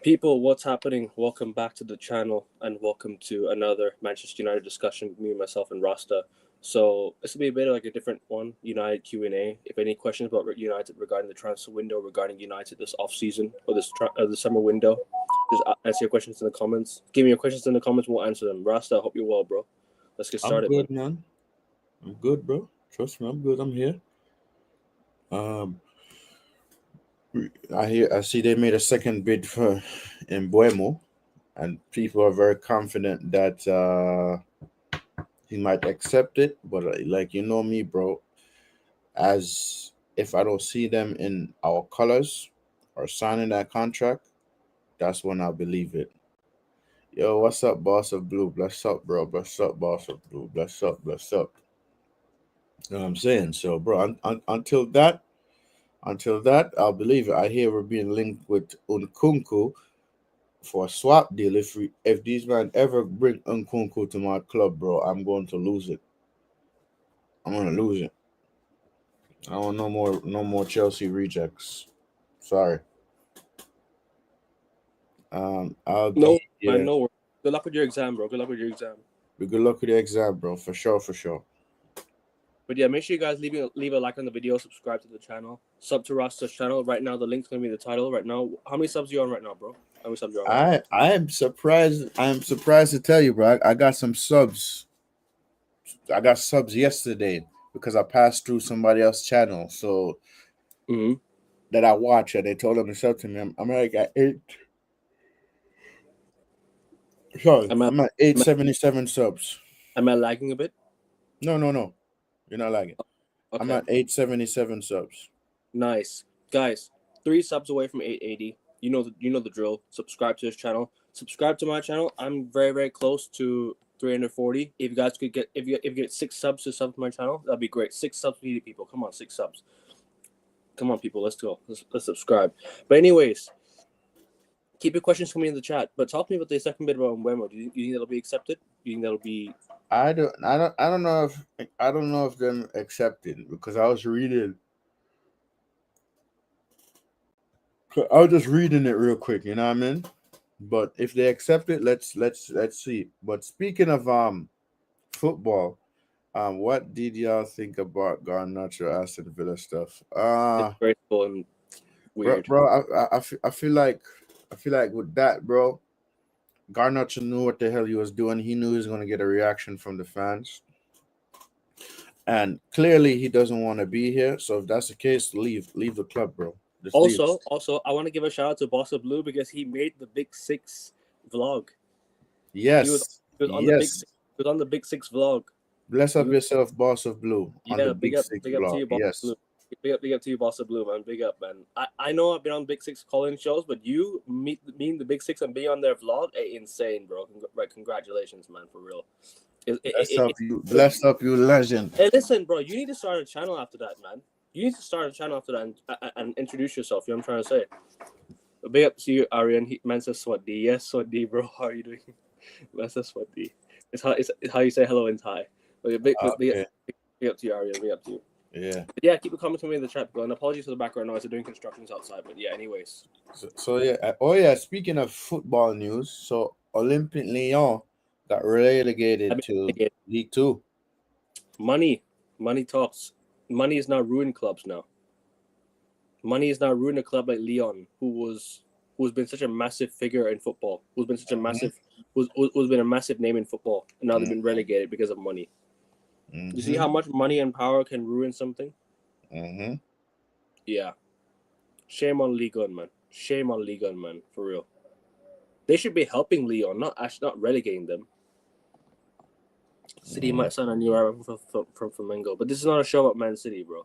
People, what's happening? Welcome back to the channel and welcome to another Manchester United discussion with me, myself, and Rasta. So this will be a bit like a different one, United Q&A. If any questions about United regarding the transfer window, regarding United this off-season or the summer window, just answer your questions in the comments. Give me your questions in the comments, we'll answer them. Rasta, I hope you're well, bro. Let's get I'm started, man. good, man. I'm good, bro. Trust me, I'm good. I'm here. Um, I see they made a second bid for Embuemo, and people are very confident that he might accept it. But like you know me, bro, as if I don't see them in our colors or signing that contract, that's when I believe it. Yo, what's up, boss of blue? Bless up, bro. Bless up, boss of blue. Bless up, bless up. You know what I'm saying? So, bro, until that, I'll believe it. I hear we're being linked with Unkunku for a swap deal. If these men ever bring Unkunku to my club, bro, I'm going to lose it. I'm gonna lose it. I want no more Chelsea rejects. Sorry. I'll No, be man, here. no worries. Good luck with your exam, bro. Good luck with your exam. Good luck with the exam, bro. For sure, for sure. But yeah, make sure you guys leave a like on the video, subscribe to the channel, sub to Rasta's channel. Right now, the link's gonna be in the title. Right now, how many subs are you on right now, bro? How many subs are you on right now? I am surprised. I'm surprised to tell you, bro. I got some subs. I got subs yesterday because I passed through somebody else's channel. So Mm-hmm. that I watch, and they told them to sub to me. I'm like at eight. Sorry, Am I, I'm at eight am I seventy seven subs. am I lagging a bit? No. You're not lagging. I'm Okay, at 877 subs. nice, guys. 3 subs away from 880. You know the drill. Subscribe to this channel. Subscribe to my channel. I'm very close to 340. If you guys could get if you get 6 subs to sub to my channel, that'd be great. 6 subs needed, people. Come on, 6 subs. Come on, people. Let's go. Let's subscribe. But anyways, keep your questions coming in the chat. But talk to me about the second bit about Mbemo. Do you think that'll be accepted? Do you think that'll be? I don't know if them accepted because I was just reading it real quick. You know what I mean? But if they accept it, let's see. But speaking of football, what did y'all think about Garnacho Aston Villa stuff? Disgraceful and Bro, weird. I feel like with that, bro, Garnacho knew what the hell he was doing. He knew he was going to get a reaction from the fans, and clearly he doesn't want to be here. So if that's the case, leave the club, bro. Just leave. Also, I want to give a shout out to Bossa Blue because he made the Big Six vlog. He was Yes, he was on the big yes. six, he was on the Big Six vlog. Bless He up was, yourself, boss of blue, on the yeah, Big Six big up to blog. you, Bossa Yes. Blue. Big up to you, Bossa Blue, man. Big up, man. I know I've been on Big Six calling shows, but you meeting the Big Six and being on their vlog, insane, bro. Congratulations, man, for real. Bless up you, legend. Hey, listen, bro. You need to start a channel after that, man. You need to start a channel after that and introduce yourself. You know what I'm trying to say? Big up to you, Aryan. Man says Swaddi. Yes, Swaddi, bro. How are you doing? Man says Swaddi. It's how you say hello in Thai. But Okay. big up to you, Aryan. Big up to you. Yeah. But yeah, keep a comment to me in the chat, bro. And apologies for the background noise. They're doing constructions outside. But yeah, anyways. So yeah. Oh yeah. Speaking of football news, so Olympique Lyon got relegated to Again, League Two. money talks. Money is now ruining clubs now. Money is now ruining a club like Lyon, who's been such a massive figure in football, who's been such a massive, who's been a massive name in football, and now they've been relegated because of money. You see how much money and power can ruin something? Mm-hmm. Yeah. Shame on Ligue 1, man. Shame on Ligue 1, man. For real. They should be helping Lyon, not relegating them. City might sign a new arrival from Flamengo, but this is not a show about Man City, bro.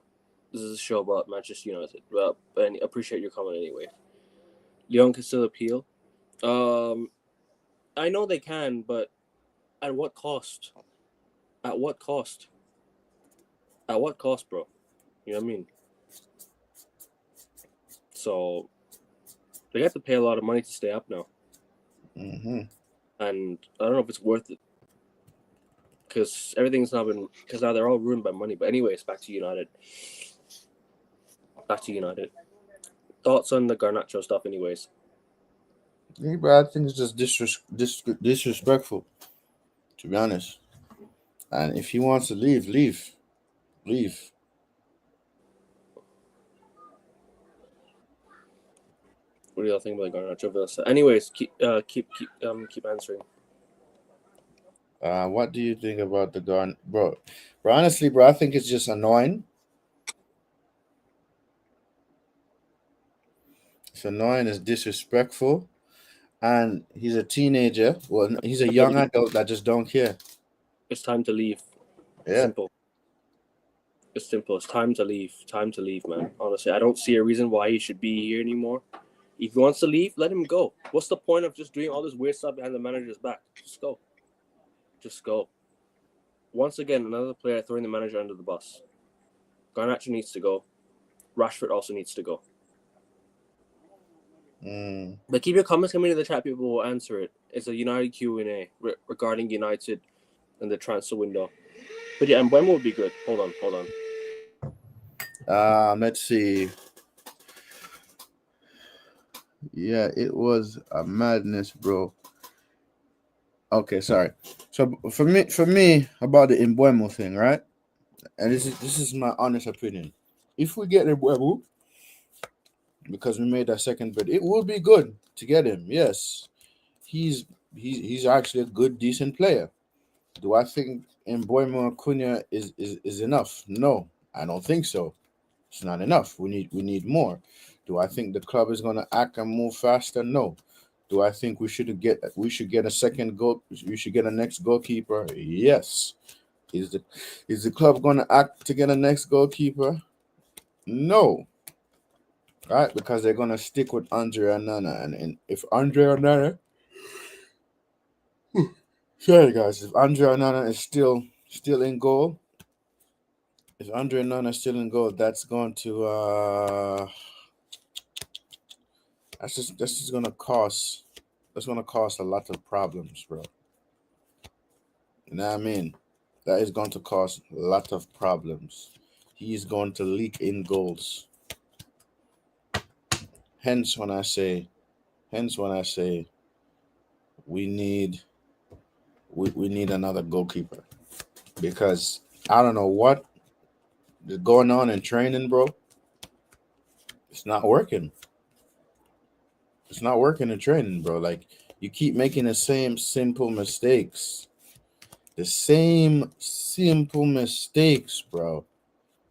This is a show about Manchester United. Well, and appreciate your comment anyway. Lyon can still appeal. I know they can, but at what cost? At what cost? At what cost, bro? You know what I mean? So they have to pay a lot of money to stay up now, and I don't know if it's worth it because everything's now been because now they're all ruined by money. But anyways, back to United. Thoughts on the Garnacho stuff, anyways? Yeah, but I think it's just disrespectful, to be honest. And if he wants to leave, leave. What do y'all think about Garnacho Villa? Anyways, keep answering. What do you think about the gun, bro? Bro, honestly, bro, I think it's just annoying. It's annoying. It's disrespectful, and he's a teenager. Well, he's a Time to young leave. adult that just don't care. It's time to leave. Yeah. Simple. It's simple. It's time to leave. Time to leave, man. Honestly, I don't see a reason why he should be here anymore. If he wants to leave, let him go. What's the point of just doing all this weird stuff behind the manager's back? Just go. Just go. Once again, another player throwing the manager under the bus. Garnacho needs to go. Rashford also needs to go. Mm. But keep your comments coming to the chat. People will answer it. It's a United Q&A regarding United and the transfer window. But yeah, and when will be good? Hold on. Let's see. Yeah, it was a madness, bro. Okay, sorry. So for me, about the Embuemo thing, right? And this is my honest opinion. If we get Embuemo, because we made that second bid, it would be good to get him. Yes, he's he's actually a good, decent player. Do I think Embuemo Acuna is enough? No, I don't think so. It's not enough. We need more. Do I think the club is gonna act and move faster? No. Do I think we should get a second goal? We should get a next goalkeeper? Yes. Is the club gonna act to get a next goalkeeper? No. Right? Because they're gonna stick with Andre Onana, and if Andre Onana, sorry guys, if Andre Onana is still in goal, if Andre Onana is still in goal, that's just gonna cause a lot of problems, bro. You know what I mean? That is going to cause a lot of problems. He is going to leak in goals. Hence when I say we need we need another goalkeeper, because I don't know what is going on in training, bro. It's not working. It's not working in training, bro. Like, you keep making the same simple mistakes. The same simple mistakes, bro.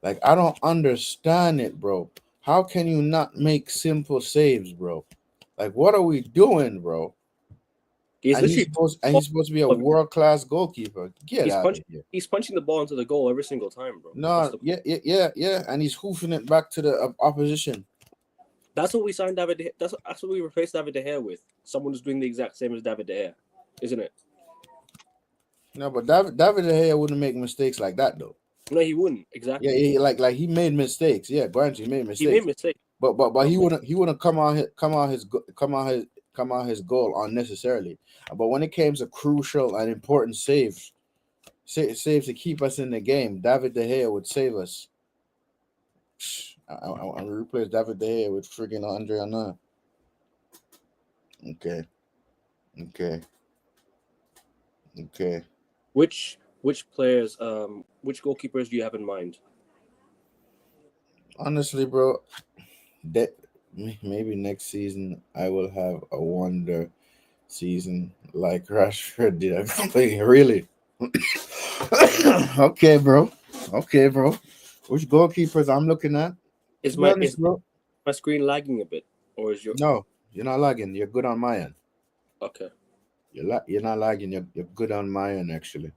Like, I don't understand it, bro. How can you not make simple saves, bro? Like, what are we doing, bro? He's And he's literally supposed and he's supposed to be a world class goalkeeper. Get he's out of punching here. he's punching the ball into the goal every single time, bro. That's No, the yeah, yeah, yeah, yeah. And he's hoofing it back to the opposition. that's what we signed David. That's what we replaced David De Gea with. Someone who's doing the exact same as David De Gea, isn't it? No, but David De Gea wouldn't make mistakes like that, though. No, he wouldn't Yeah, exactly. like he made mistakes. Yeah, granted, he made He made mistakes. mistakes. But he wouldn't come out his goal unnecessarily. But when it came to crucial and important saves to keep us in the game, David De Gea would save us. I replace David De Gea with freaking Andre Onana. Okay, okay, okay. Which goalkeepers do you have in mind? Honestly, bro, that maybe next season I will have a wonder season like Rashford did. I'm playing really. Okay, bro. Okay, bro. Which goalkeepers I'm looking at? To Is be my honest, is bro. my screen lagging a bit, or is your No, you're not lagging. You're good on my end. okay? You're not lagging. You're good on my end, actually.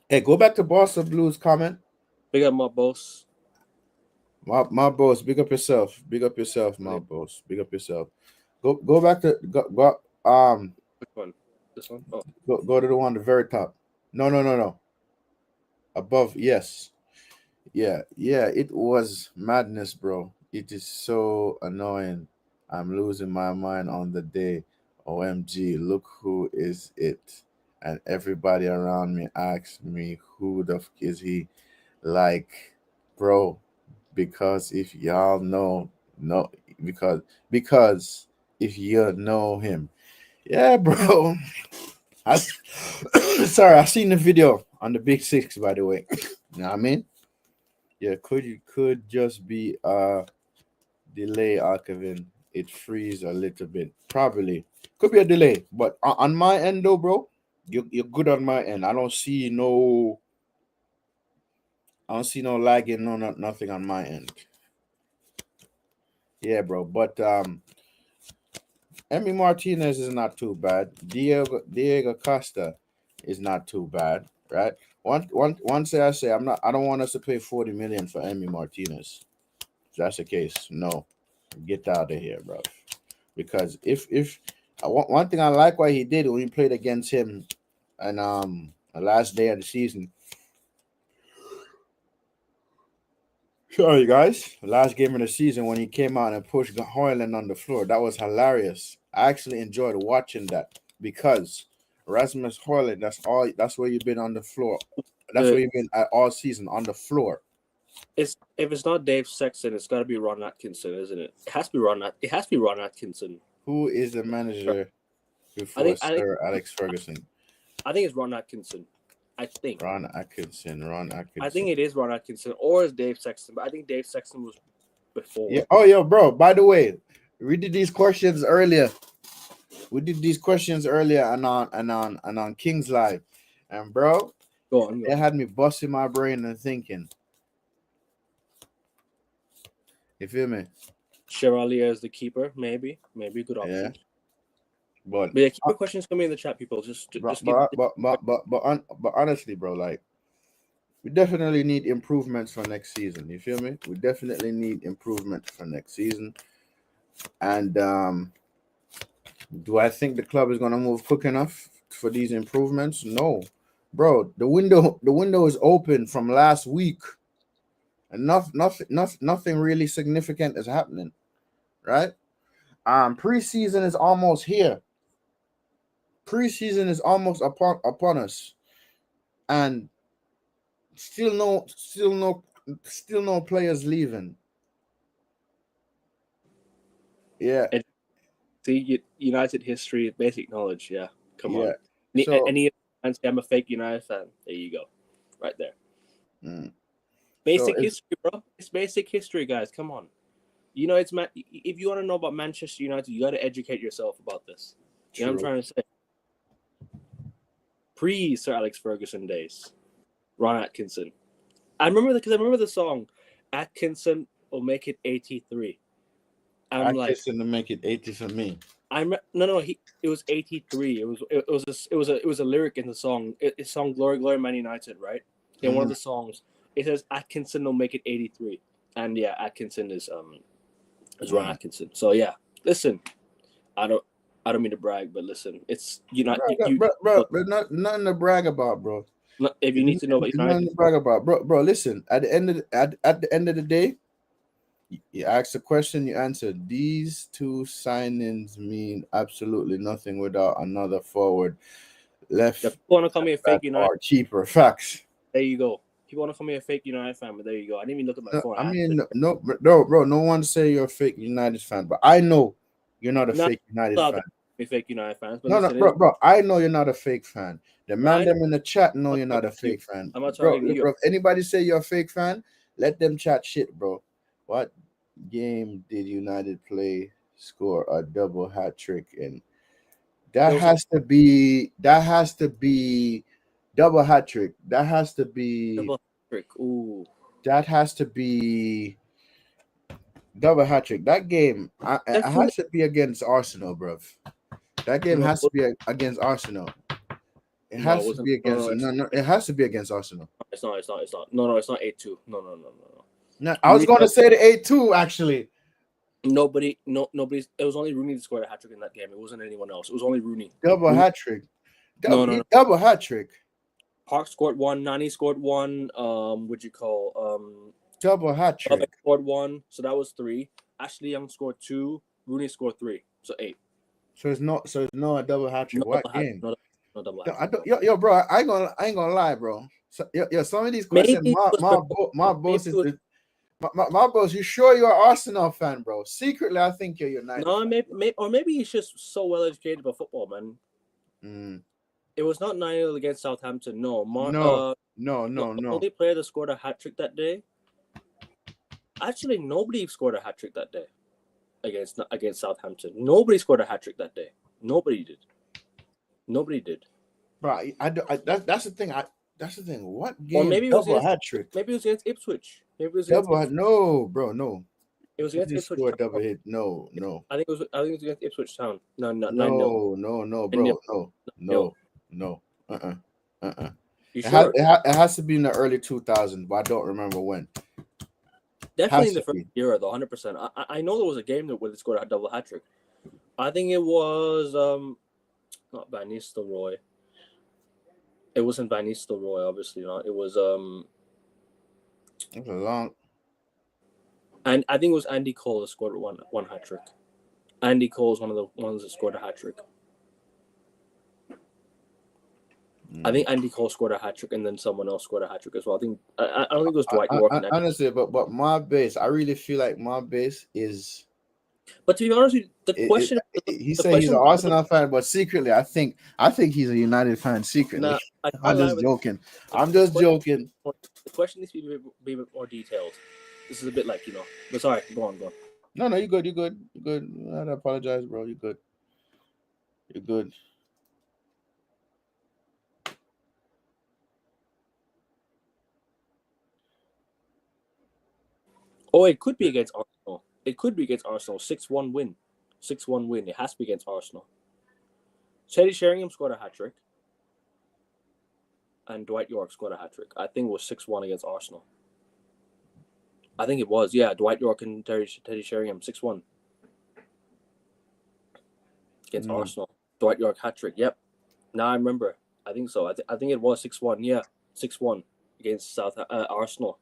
Hey, go back to Boston Blues comment. Big up my boss. My boss, big up yourself. Big up yourself, my boss. Big up yourself. Go back to Which one? This one? Oh, go to the one at the very top. No. Above, yes. Yeah, it was madness, bro. It is so annoying. I'm losing my mind on the day. OMG, look who is it. And everybody around me asks me, who the f is he? Like, bro, because if y'all know, no, because if you know him. Yeah, bro. I, sorry, I seen the video on the Big Six, by the way. You know what I mean? Yeah, could just be delay, Archivin. It freeze a little bit. Probably. Could be a delay. But on my end though, bro, you're good on my end. I don't see no lagging, nothing on my end. Yeah, bro. But Emi Martinez is not too bad. Diego Costa is not too bad, right? One say I don't want us to pay 40 million for Emi Martinez. If that's the case, no. Get out of here, bro. Because if one thing I like what he did when he played against him and the last day of the season. Sorry, guys. Last game of the season when he came out and pushed Hoyland on the floor. That was hilarious. I actually enjoyed watching that because Rasmus Hoyland, that's where you've been on the floor. That's where you've been all season on the floor. If it's not Dave Sexton, it's got to be Ron Atkinson, isn't it? It has to be Ron Atkinson. Who is the manager before Sir Alex Ferguson? I think it's Ron Atkinson. I think Ron Atkinson. I think it is Ron Atkinson or it's Dave Sexton, but I think Dave Sexton was before. Yeah. Oh, yo, bro. By the way, we did these questions earlier. And on King's Live, and bro, go on. It had me busting my brain and thinking. You feel me? Chevalier is the keeper, maybe good option. Yeah. But yeah, keep your questions coming in the chat, people. But honestly, bro, like we definitely need improvements for next season. You feel me? We definitely need improvements for next season. And do I think the club is gonna move quick enough for these improvements? No, bro. The window is open from last week, and nothing really significant is happening, right? Preseason is almost here. Preseason is almost upon us, and still no players leaving. Yeah. See, United history, basic knowledge. Yeah, come on. So, any fans say I'm a fake United fan? There you go, right there. Basic history, bro. It's basic history, guys. Come on. You know, if you want to know about Manchester United, you got to educate yourself about this. You know what I'm trying to say? Pre-Sir Alex Ferguson days, Ron Atkinson. I remember the song, Atkinson will make it 83. Atkinson will make it 80 for me. It was 83. It was a lyric in the song. It's song Glory Glory Man United, right? In one of the songs, it says Atkinson will make it 83, and yeah, Atkinson is Ron Atkinson. So yeah, listen, I don't mean to brag, but listen, it's United. Bro, there's nothing to brag about, bro. If you need to know what United, nothing to brag about, bro. Listen, at the end of the day, you ask the question, you answer. These two signings mean absolutely nothing without another forward left. People want to call me a fake United or cheaper. Facts. There you go. People want to call me a fake United fan, but there you go. I didn't even look at my phone. I mean, bro. No one say you're a fake United fan, but I know you're not a fake United fan. Be fake United fans, but no, bro. I know you're not a fake fan. The man them in the chat know you're not a fake fan. I'm not talking to you. Bro, if anybody say you're a fake fan, let them chat shit, bro. What game did United play score a double hat trick in? That has to be double hat trick. That has to be double hat trick. Ooh. That has to be double hat trick. That game it has to be against Arsenal, bro. That game has to be against Arsenal. It has to be against it has to be against Arsenal. It's not. No, it's not 8-2. No. I was gonna say the 8-2 actually. Nobody. It was only Rooney that scored a hat trick in that game. It wasn't anyone else. It was only Rooney. Double hat trick. Double hat trick. Park scored one. Nani scored one. What'd you call? Double hat trick. Scored one. So that was 3. Ashley Young scored 2. Rooney scored 3. So 8. So it's not a double hat trick. What game? No double hat trick. Yo, bro. I ain't gonna lie, bro. So, some of these questions, my boss is My boss, you sure you're an Arsenal fan, bro? Secretly, I think you're United. No, maybe he's just so well educated about football, man. Mm. It was not 9-0 against Southampton. No, No. the only player that scored a hat trick that day. Actually, nobody scored a hat trick that day against Southampton. Nobody scored a hat trick that day. Nobody did. Bro, that's the thing. That's the thing. What game? Or maybe it was Double against, hat trick. maybe it was against Ipswich. Maybe it was against Double hat. No, bro, no. It was against Ipswich. Score double hit. No. I think it was against Ipswich Town. No, 9-0. No, bro. No. You sure? It has to be in the early 2000s, but I don't remember when. Definitely in the first era, though, 100%. I know there was a game where they scored a double hat trick. I think it was not Van Nistelrooy. It wasn't Van Nistelrooy, obviously not. It was It was a long. And I think it was Andy Cole that scored one hat trick. Andy Cole is one of the ones that scored a hat trick. I think Andy Cole scored a hat trick, and then someone else scored a hat trick as well. I don't think it was Dwight York. Honestly, but my base, I really feel like my base is. But to be honest, the question. He said he's an Arsenal fan, but secretly, I think he's a United fan. Secretly, nah, I'm just joking. I'm just joking. The question needs to be a bit more detailed. This is a bit like, but sorry, go on. No, you're good. I don't apologize, bro. You're good. Oh, it could be against Arsenal. 6-1 win. 6-1 win. It has to be against Arsenal. Teddy Sheringham scored a hat trick. And Dwight York scored a hat trick. I think it was 6-1 against Arsenal. I think it was, yeah. Dwight York and Teddy Sheringham, 6-1 against Arsenal. Dwight York hat trick. Yep. Now I remember. I think so. I think it was 6-1. Yeah, 6-1 against Arsenal.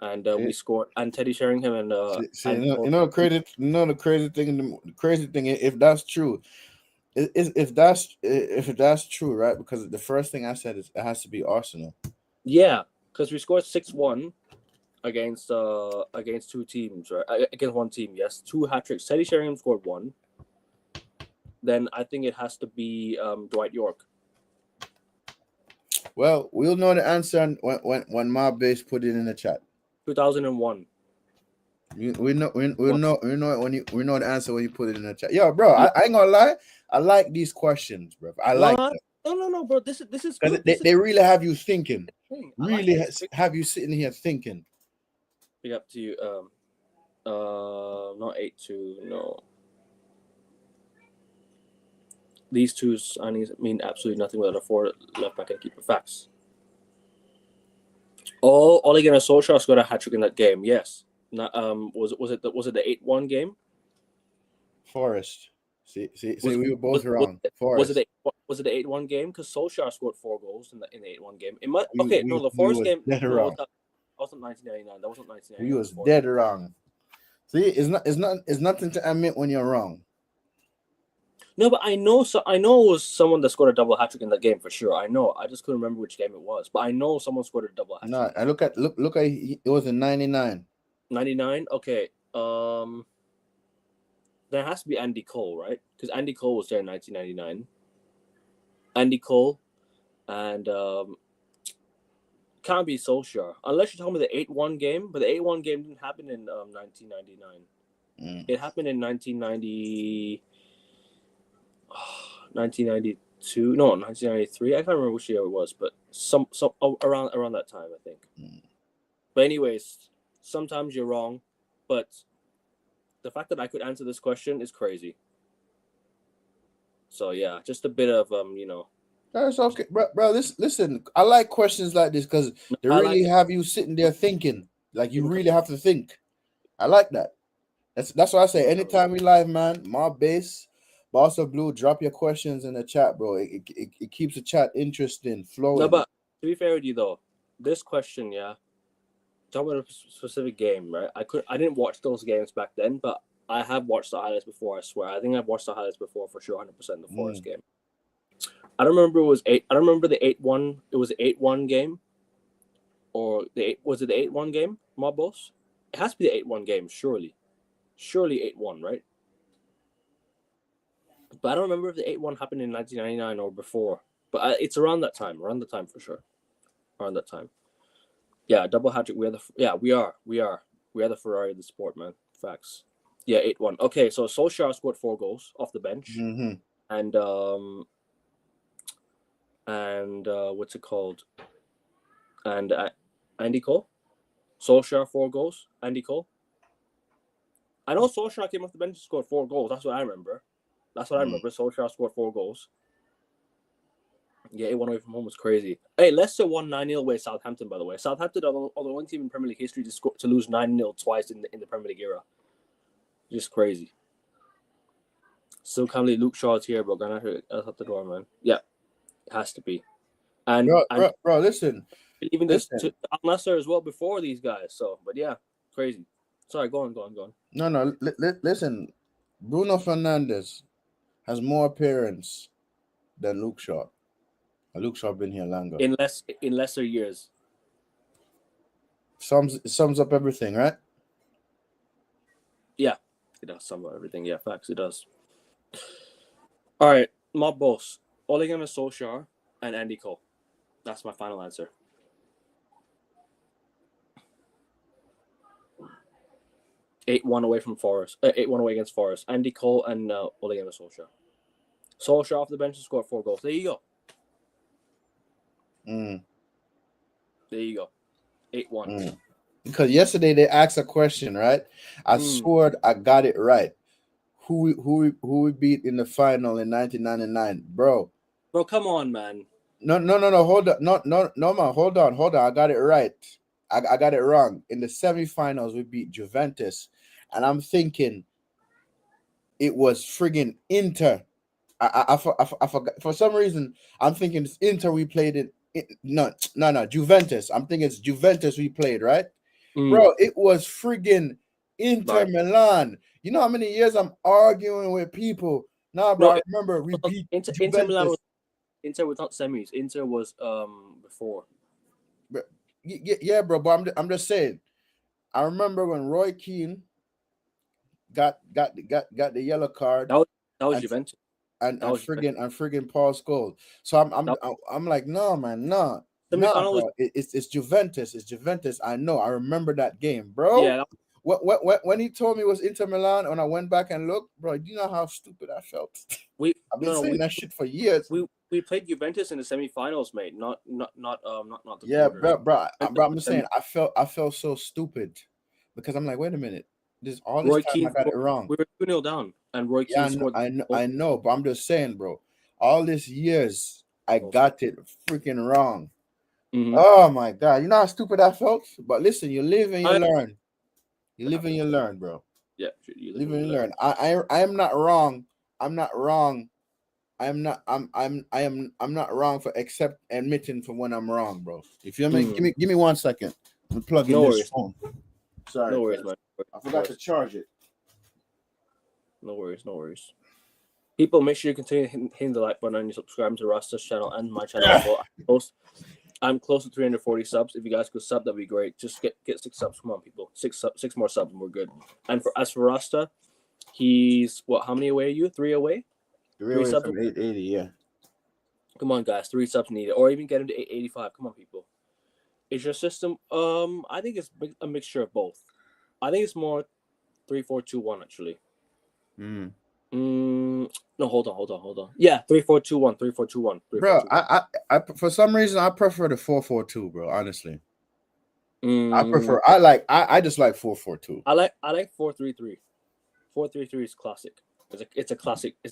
And we scored. And Teddy Sheringham and the crazy thing. The crazy thing, if that's true, if that's true, right? Because the first thing I said is it has to be Arsenal. Yeah, because we scored 6-1. Against two teams, right? Against one team, yes. 2 hat tricks. Teddy Sheringham scored 1. Then I think it has to be Dwight York. Well, we'll know the answer when my base put it in the chat. 2001. We know the answer when you put it in the chat. Yo, bro, I ain't gonna lie. I like these questions, bro. No, bro. This is because they really have you thinking. Really have you sitting here thinking. Big up to you. Not 8-2. No. These two signings mean absolutely nothing without a forward, left back, and keeper. Facts. Oh, Ole Gunnar Solskjaer scored a hat trick in that game. Yes. Not, was it the 8-1 game? Forest. See, we were both wrong. Was it the 8-1 game? Because Solskjaer scored 4 goals in the 8-1 game. The Forest game. That wasn't 1999. That wasn't 1999. We was dead wrong. See, it's nothing to admit when you're wrong. No, but I know it was someone that scored a double hat trick in that game for sure. I know. I just couldn't remember which game it was, but I know someone scored a double hat trick. No, I look at it was in 99. 99? Okay. There has to be Andy Cole, right? Because Andy Cole was there in 1999. Andy Cole and can't be Solskjaer. Unless you're talking about the 8-1 game, but the 8-1 game didn't happen in 1999. It happened in 1992. No, 1993. I can't remember which year it was, but some around that time, I think. But anyways, sometimes you're wrong, but the fact that I could answer this question is crazy. So yeah, just a bit of That's okay, bro. Listen, I like questions like this because they really have you sitting there thinking. Like you really have to think. I like that. That's why I say anytime we live, man, my base, Boss of Blue, drop your questions in the chat, bro. It keeps the chat interesting, flowing. No, but to be fair with you though, this question, yeah, talking about a specific game, right? I didn't watch those games back then, but I have watched the highlights before. I swear, I think I've watched the highlights before for sure, 100% the Forest game. I don't remember I don't remember the 8-1. It was the 8-1 game, or was it the 8-1 game? my boss? It has to be the 8-1 game, surely. Surely 8-1, right? But I don't remember if the 8-1 happened in 1999 or before. But it's around that time. Around the time for sure. Around that time. Yeah, double hat trick. We are the Ferrari of the sport, man. Facts. Yeah, 8-1. Okay, so Solskjaer scored 4 goals off the bench, and what's it called? And Andy Cole, Solskjaer 4 goals. Andy Cole. I know Solskjaer came off the bench and scored 4 goals. That's what I remember. Solskjaer scored 4 goals. Yeah, 8-1 away from home was crazy. Hey, Leicester won 9-0 away Southampton, by the way. Southampton are the only team in Premier League history to lose 9-0 twice in the Premier League era. Just crazy. Still can't believe Luke Shaw's here, bro. Gonna have the door, man. Yeah, it has to be. And bro, listen. Even this to Leicester as well before these guys. So, but yeah, crazy. Sorry, go on. No, listen. Bruno Fernandes has more appearance than Luke Shaw. Luke Shaw been here longer. In lesser years. Sums up everything, right? Yeah, it does sum up everything. Yeah, facts, it does. All right, my boss, Ole Gunnar Solskjaer and Andy Cole. That's my final answer. 8-1 away from Forest. 8-1 away against Forest. Andy Cole and Ole Gunnar Solskjaer. Solskjaer off the bench and scored 4 goals. There you go. There you go. 8-1. Because yesterday they asked a question, right? I swore I got it right. Who we beat in the final in 1999, bro? Bro, come on, man. No. Hold on, no, man. Hold on. I got it right. I got it wrong. In the semifinals, we beat Juventus, and I'm thinking it was friggin' Inter. I forgot for some reason. I'm thinking it's Inter we played it. No, Juventus. I'm thinking it's Juventus we played, right? Bro, it was friggin' Inter Milan. You know how many years I'm arguing with people? Nah, bro, I remember we beat Inter Milan. Inter was not semis. Inter was before. Yeah, bro. But I'm just saying. I remember when Roy Keane got the yellow card. That was Juventus. And friggin' Paul Scholes. So I'm like, no, man, no. Bro. It's Juventus. It's Juventus. I know. I remember that game, bro. Yeah. When he told me it was Inter Milan, when I went back and looked, bro, do you know how stupid I felt? I've been saying that shit for years. We played Juventus in the semifinals, mate. Not the yeah, quarters. bro. I'm just saying I felt so stupid because I'm like, wait a minute. All this time I got it wrong. We were 2-0 down, and Roy Keane scored. I know, but I'm just saying, bro. All these years I got it freaking wrong. Oh my god, you know how stupid I felt. But listen, you live and you learn. You live and you learn, bro. Yeah, you live and you learn. I am not wrong. I'm not wrong. I'm not wrong for admitting for when I'm wrong, bro. If you give me 1 second. I'm plugging this phone. Sorry, no worries, man. I forgot to charge it. No worries. People, make sure you continue hitting the like button and you subscribe to Rasta's channel and my channel as well. I'm close to 340 subs. If you guys could sub, that'd be great. Just get 6 subs. Come on, people. 6 more subs and we're good. And as for Rasta, he's how many away are you? 3 away? 3 away subs from 880, yeah. Come on, guys. 3 subs needed. Or even get him to 885. Come on, people. Is your system I think it's a mixture of both. I think it's more 3-4-2-1 actually. No, hold on. Yeah, 3-4-2-1, 3-4-2-1. Bro, I for some reason I prefer the 4-4-2, bro. Honestly, I just like 4-4-2. I like 4-3-3. 4-3-3 is classic. It's a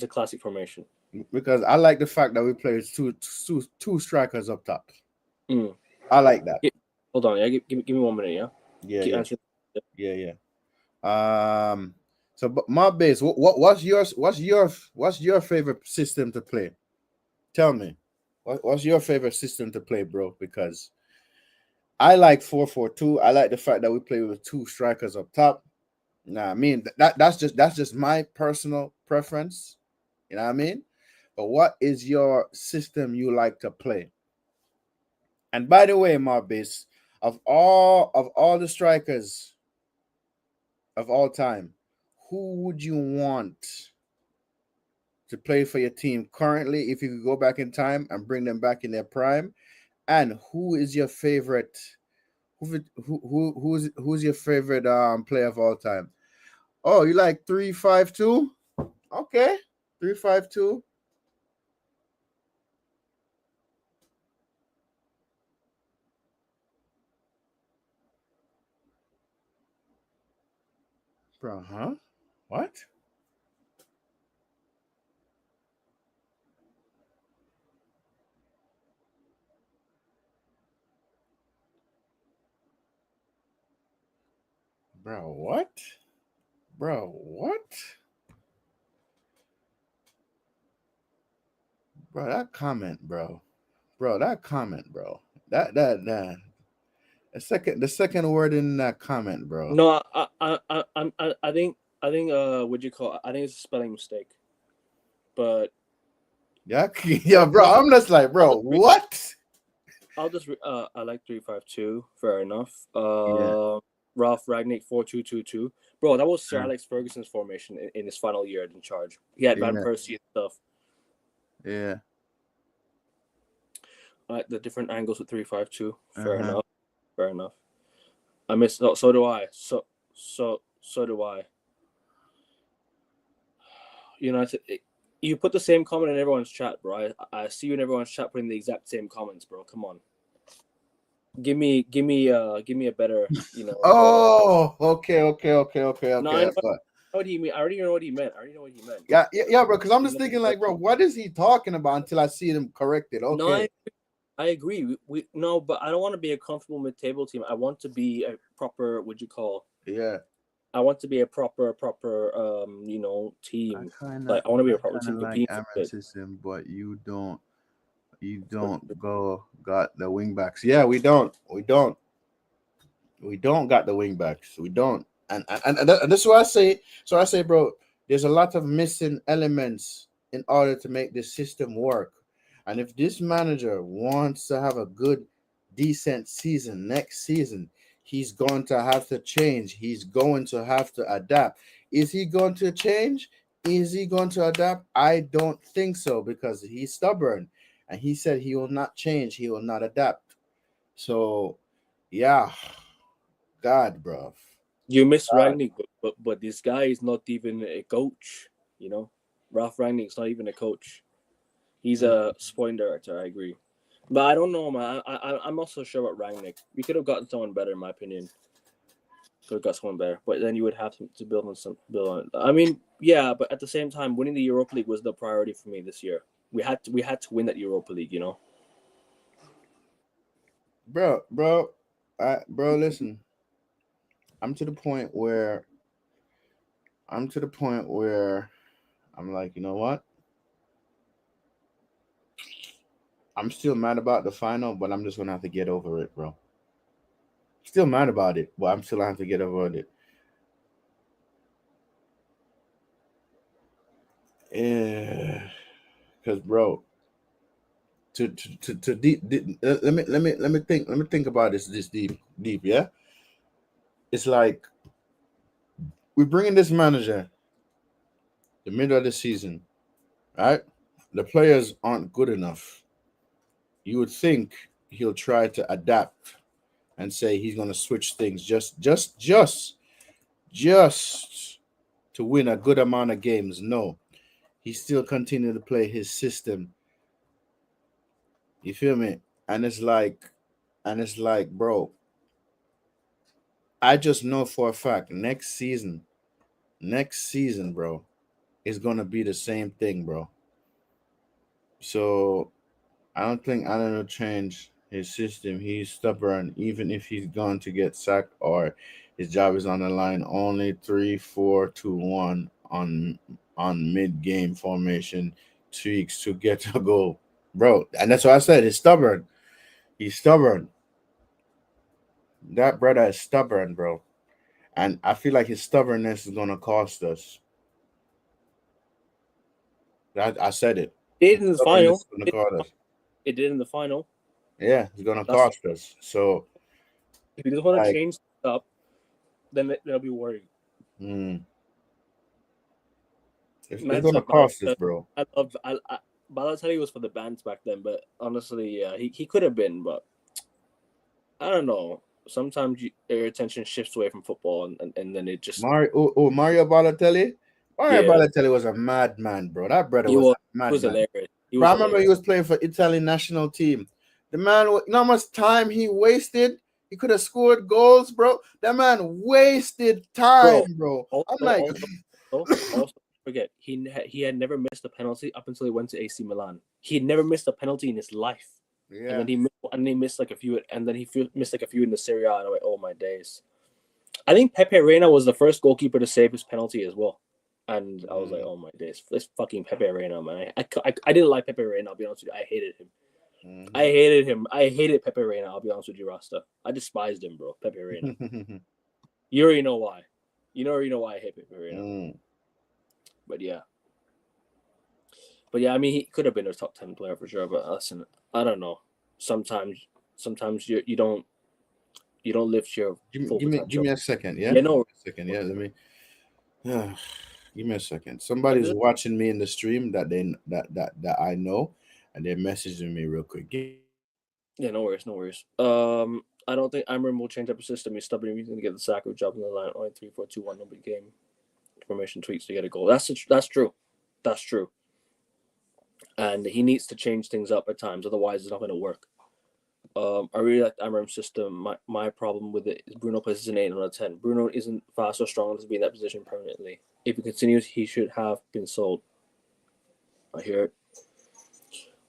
classic formation. Because I like the fact that we play two strikers up top. I like that. Hold on, yeah. Give me 1 minute, yeah. Yeah. So, but my base, what's your favorite system to play? Tell me, what's your favorite system to play, bro? Because I like 4-4-2. I like the fact that we play with 2 strikers up top. Nah, I mean that's just my personal preference. You know what I mean? But what is your system you like to play? And by the way, my base, of all the strikers of all time, who would you want to play for your team currently if you could go back in time and bring them back in their prime? And who is your favorite? Who's your favorite player of all time? Oh, you like 3-5-2? Okay, 3-5-2. Bro, huh? What? Bro, what? Bro, what? Bro, that comment, bro. Bro, that comment, bro. That the second word in that comment, bro. No, I think what you call? I think it's a spelling mistake. But Yeah, yeah, bro. I'm just like, I'll bro, just re- what? I like 3-5-2. Fair enough. Yeah, Ralph Ragnick 4-2-2-2. Bro, that was Sir yeah, Alex Ferguson's formation in his final year in charge. He had Van yeah, Persie and stuff. yeah. I like the different angles with 3-5-2. Fair Uh-huh. enough. Fair enough. I miss. So do I. So do I. United. You put the same comment in everyone's chat, bro. I see you in everyone's chat putting the exact same comments, bro. Come on. Give me a better, Oh, okay. No, I know But what he mean. I already know what he meant. I already know what he meant. yeah, bro. Because I'm You just know, thinking, like, bro, what is he talking about until I see him corrected? no, Okay. I agree. We no, but I don't want to be a comfortable mid-table team. I want to be a proper. What you call? Yeah. I want to be a proper I team. kind of, Like I want to be I a proper kind of team like competing for Aaron shit. system, but you don't go got the wing backs. Yeah, we don't got the wing backs. We don't, and this is what I say. So I say, bro, there's a lot of missing elements in order to make this system work. And if this manager wants to have a good, decent season next season, he's going to have to change. He's going to have to adapt. Is he going to change? Is he going to adapt? I don't think so because he's stubborn, and he said he will not change. He will not adapt. So, yeah, God, bro. You miss Rangnick, but this guy is not even a coach. You know, Ralph Rangnick's not even a coach. He's a sporting director. I agree, but I don't know, man. I'm not so sure about Rangnick. We could have gotten someone better, in my opinion. Could have got someone better, but then you would have to build on it. I mean, yeah, but at the same time, winning the Europa League was the priority for me this year. We had to win that Europa League. You know. Bro, listen. I'm to the point where I'm to the point where I'm like, you know what? I'm still mad about the final, but I'm just gonna have to get over it, bro. Still mad about it, but I'm still gonna have to get over it. Yeah, because bro, to deep, let me think about this deep. Yeah, it's like we bring in this manager the middle of the season, right? The players aren't good enough. You would think he'll try to adapt and say he's going to switch things just to win a good amount of games. No, he still continue to play his system. You feel me? And it's like, bro, I just know for a fact next season, bro, is gonna be the same thing, bro. So I don't think Allen will change his system. He's stubborn, even if he's going to get sacked or his job is on the line. Only 3-4-2-1 on mid game formation tweaks to get a goal, bro. And that's what I said. He's stubborn. He's stubborn. That brother is stubborn, bro. And I feel like his stubbornness is gonna cost us. I said it. It His did in the stubbornness final. is gonna cost us. It did in the final. Yeah, it's gonna That's cost us. So If he doesn't want to Like, change up, then they'll be worried. it's Man gonna said cost us, bro. Balotelli was for the bands back then, but honestly, yeah, he could have been, but I don't know. Sometimes your attention shifts away from football, and then it just Mario Balotelli. Mario yeah, Balotelli was a madman, bro. That brother he was was a he was madman. hilarious. He Bro, was I remember he hilarious. was playing for Italian national team. The man, you know how much time he wasted? He could have scored goals, bro. That man wasted time, bro. I'm like, Also, forget he had never missed a penalty up until he went to AC Milan. He had never missed a penalty in his life, and yeah. then he missed like a few, and then missed like a few in the Serie A. And I'm like, oh my days. I think Pepe Reina was the first goalkeeper to save his penalty as well. And I was like, oh my days, this fucking Pepe Reina, man. I didn't like Pepe Reina, I'll be honest with you. I hated him. I hated him. I hated Pepe Reina, I'll be honest with you, Rasta. I despised him, bro. Pepe Reina. You already know why. You already know why I hate Pepe Reina. But yeah. I mean, he could have been a top 10 player for sure. But listen, I don't know. Sometimes you don't lift your full potential. Give me a second, yeah. Yeah, no. A second, yeah. Let me. Give me a second. Somebody's watching me in the stream that I know, and they're messaging me real quick. Yeah, no worries. I don't think Amram will change up his system. He's stubborn. He's going to get the sack of job in the line. Only 3-4-2-1 nobody game. Formation tweaks to get a goal. That's true. That's true. And he needs to change things up at times. Otherwise, it's not going to work. I really like the Amram's system. My problem with it is Bruno plays an 8 out of 10. Bruno isn't fast or strong enough to be in that position permanently. If he continues, he should have been sold. I hear it.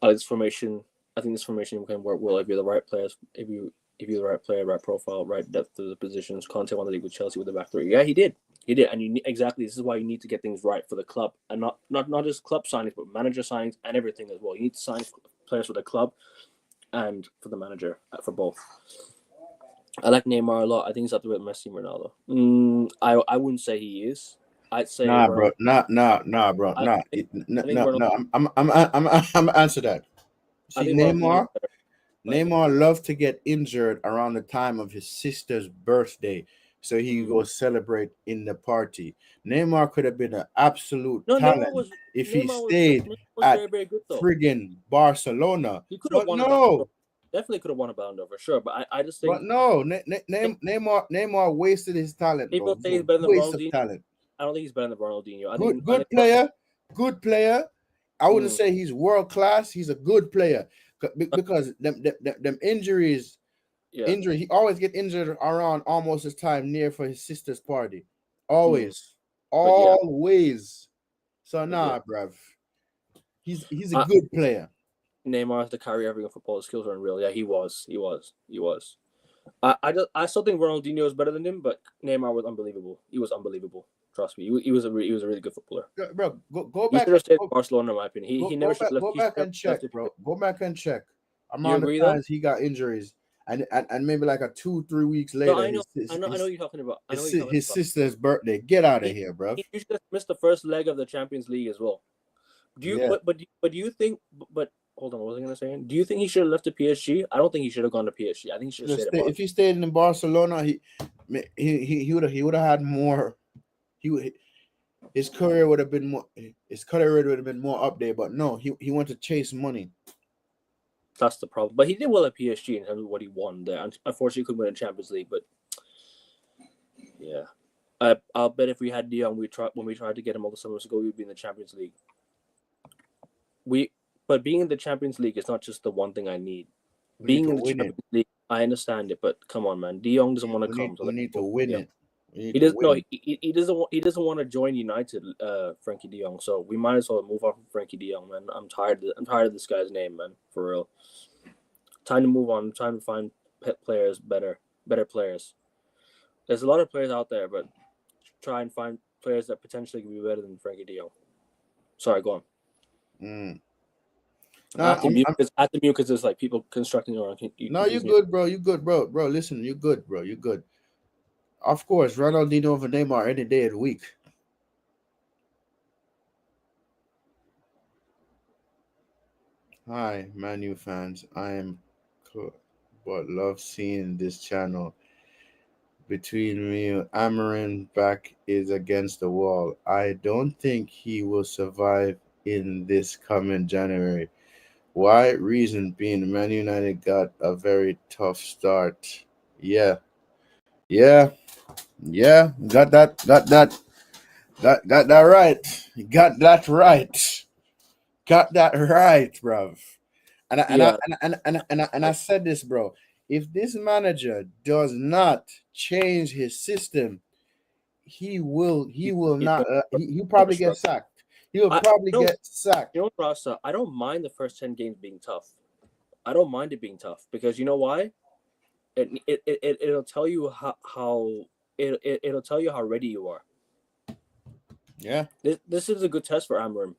I like this formation. I think this formation can work well if you're the right players. If you're the right player, right profile, right depth of the positions. Conte won the league with Chelsea with the back three. Yeah, he did, and exactly this is why you need to get things right for the club, and not just club signings, but manager signings and everything as well. You need to sign players for the club and for the manager, for both. I like Neymar a lot. I think he's up there with Messi and Ronaldo. I wouldn't say he is. I'd say bro. Nah, bro. I'm answer that. See, Neymar loved to get injured around the time of his sister's birthday, so he would go celebrate in the party. Neymar could have been an absolute talent if he stayed at friggin' Barcelona. He could have But won no, definitely could have won a Ballon d'Or for sure. But I just think. But no, Neymar wasted his talent. People Bro. say he's better than Ronaldinho. Talent. I don't think he's better than Ronaldinho. Good player. I wouldn't say he's world class. He's a good player because them injuries. Yeah. Injury. He always get injured around almost his time near for his sister's party. Always. So bruv. He's a good player. Neymar has to carry every football skills are unreal. Yeah, he was. I still think Ronaldinho is better than him, but Neymar was unbelievable. He was unbelievable. Trust me, he was a really good footballer. Bro, go back. He should have stayed in Barcelona, in my opinion. He never should have left. Go back and check, bro. Go back and check. Among the times he got injuries, and maybe like 2-3 weeks later. No, I know what you're talking about. His sister's birthday. Get out of here, bro. He should have missed the first leg of the Champions League as well. Do you? But do you think? But hold on, what was I gonna say? Do you think he should have left to PSG? I don't think he should have gone to PSG. I think he should have stayed. If he stayed in Barcelona, he would have had more. His career would have been more. His career would have been more up there. But no, he went to chase money. That's the problem. But he did well at PSG in terms of what he won there. Unfortunately, he couldn't win a Champions League. But yeah, I'll bet if we had De Jong, when we tried to get him all the summers ago, we'd be in the Champions League. But being in the Champions League is not just the one thing I need. Being in the Champions League, I understand it, but come on, man. De Jong doesn't want to come. We need to win it. He doesn't. No, he doesn't want to join United, Frankie De Jong. So we might as well move on from Frankie De Jong, man. I'm tired of this guy's name, man. For real. Time to move on. Time to find players, better players. There's a lot of players out there, but try and find players that potentially can be better than Frankie De Jong. Sorry, go on. I have to mute because there's like people constructing around. You're good, bro. You good, bro. Bro, listen, you're good, bro. You're good. Of course, Ronaldinho over Neymar any day of the week. Hi, Man U fans. I am cool, but love seeing this channel between me and Amarin back is against the wall. I don't think he will survive in this coming January. Why? Reason being, Man United got a very tough start. Yeah, yeah, yeah. Got that right. Got that right. Got that right, bruv. Yeah, And I said this, bro. If this manager does not change his system, he will he's not gonna, he'll gonna probably get struggle. sacked. He'll I probably don't, get sacked. you know, Rasta, I don't mind the first 10 games being tough. I don't mind it being tough because you know why? It'll tell you it'll tell you how ready you are. Yeah. This is a good test for Amarim.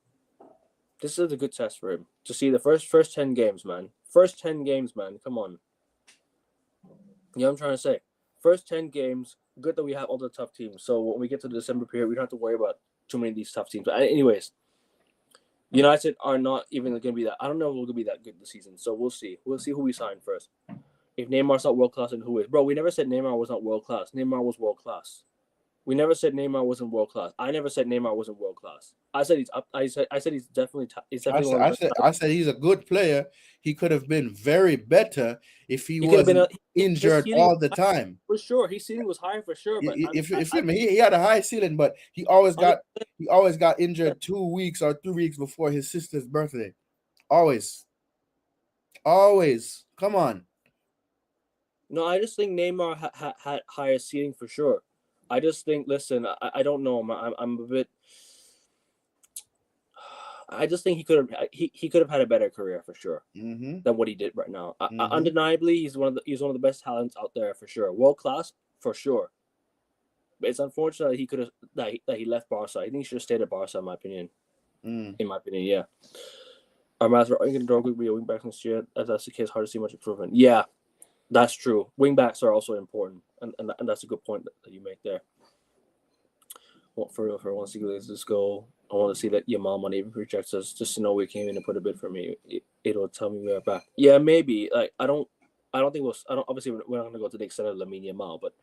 This is a good test for him to see the first 10 games, man. First 10 games, man. Come on. You know what I'm trying to say? First 10 games. Good that we have all the tough teams. So when we get to the December period, we don't have to worry about too many of these tough teams. But anyways, United are not even going to be that. I don't know if we're going to be that good this season. So we'll see. We'll see who we sign first. If Neymar's not world class, and who is? Bro, we never said Neymar was not world class. Neymar was world class. We never said Neymar wasn't world class. I never said Neymar wasn't world class. I said he's up. I said he's definitely I said, one of I the said, best. I said he's a good player. He could have been very better if he He could have been wasn't his injured ceiling all the was high time. for sure. His ceiling was high for sure. But If he had a high ceiling, but he always got injured 2 weeks or 3 weeks before his sister's birthday. Always, always. Come on. no, I just think Neymar had higher ceiling for sure. I just think. Listen, I don't know. I'm a bit. I just think he could have had a better career for sure Mm-hmm. than what he did right now. Mm-hmm. Undeniably, he's one of the best talents out there for sure. World class for sure. But it's unfortunate that he could have that he left Barca. I think he should have stayed at Barca, in my opinion. Mm. In my opinion, yeah. Our master are going to be a wing back next year. As that's the case, hard to see much improvement. Yeah, that's true. Wing backs are also important, and that's a good point that you make there. Well, for real, I want to see this go. I want to see that Yamal money rejects us just to know we came in and put a bid for me. It'll tell me we're back. Yeah, maybe. Like I don't think I don't. Obviously, we're not going to go to the extent of Lamine Yamal, but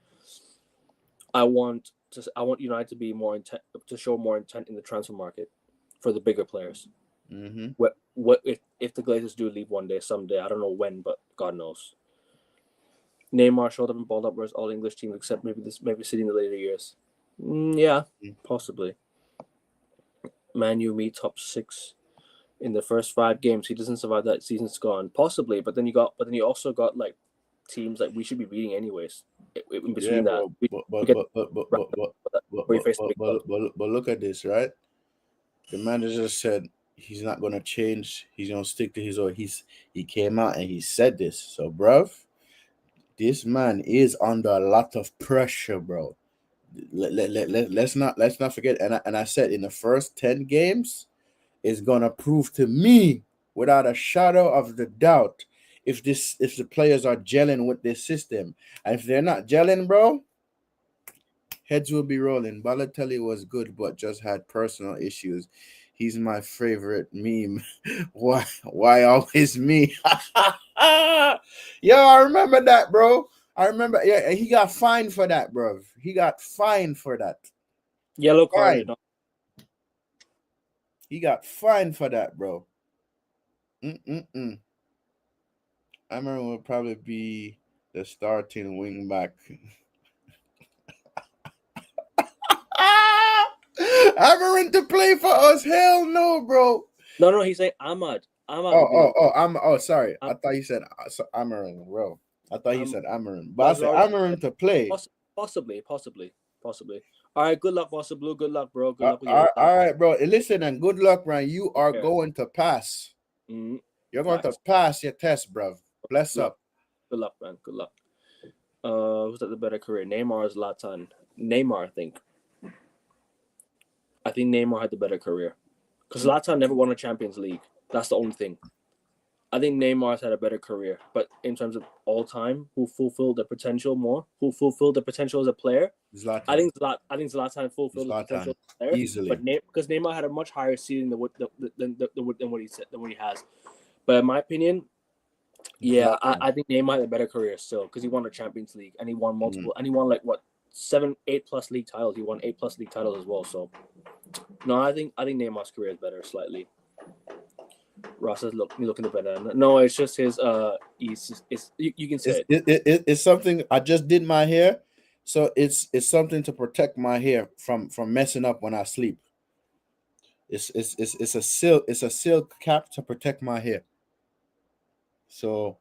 I want United to be more intent to show more intent in the transfer market for the bigger players. Mm-hmm. What if the Glazers do leave one day, someday? I don't know when, but God knows. Neymar showed up and balled up, whereas all English teams except maybe City in the later years. Yeah, possibly. Man U meet top 6 in the first 5 games. He doesn't survive that, season's gone. Possibly, but then you also got like teams like we should be beating anyways. In Yeah, between that, bro. we But get but but but but but but where you but face the but, big clubs. but look at this, right? The manager said he's not gonna change. He's gonna stick to his own. He came out and he said this. So, bruv, this man is under a lot of pressure, bro. Let's not forget. And I said in the first 10 games is gonna prove to me without a shadow of the doubt if the players are gelling with this system. And if they're not gelling, bro, heads will be rolling. Balotelli was good, but just had personal issues. He's my favorite meme. Why always me? Yo, I remember that, bro. I remember. Yeah, he got fined for that, bro. He got fined for that. Yellow card did Fine. not. He got fined for that, bro. Mm-mm-mm. Amarin will probably be the starting wing back. Amarin to play for us? Hell no, bro. No, he's saying Ahmad. Ahmad Oh, will be oh, the oh, I'm sorry. Am- I thought he said Amarin, bro. I thought he Am- said Amarin. But I said Lazard. Amarin to play. Possibly. All right, good luck, Vossa Blue. Good luck, bro. Good luck with your All exam. right, bro. Listen and good luck, man. You are going to pass. Mm-hmm. You're going to pass your test, bro. Bless up. Good luck, man. Good luck. Who's at the better career? Neymar is Zlatan. Neymar, I think. Neymar had the better career. Because Zlatan never won a Champions League. That's the only thing. I think Neymar's had a better career. But in terms of all time, who fulfilled the potential more? Who fulfilled the potential as a player? Zlatan. I think Zlatan fulfilled the potential as a player. Easily. But because Neymar had a much higher ceiling than what he has. But in my opinion, Yeah, Zlatan. I think Neymar had a better career still because he won the Champions League and he won multiple and he won like what 8+ league titles. He won 8+ league titles as well. So no, I think Neymar's career is better slightly. Ross is looking better. No, it's just his you can say It's something I just did my hair, so it's something to protect my hair from messing up when I sleep. It's a silk cap to protect my hair. So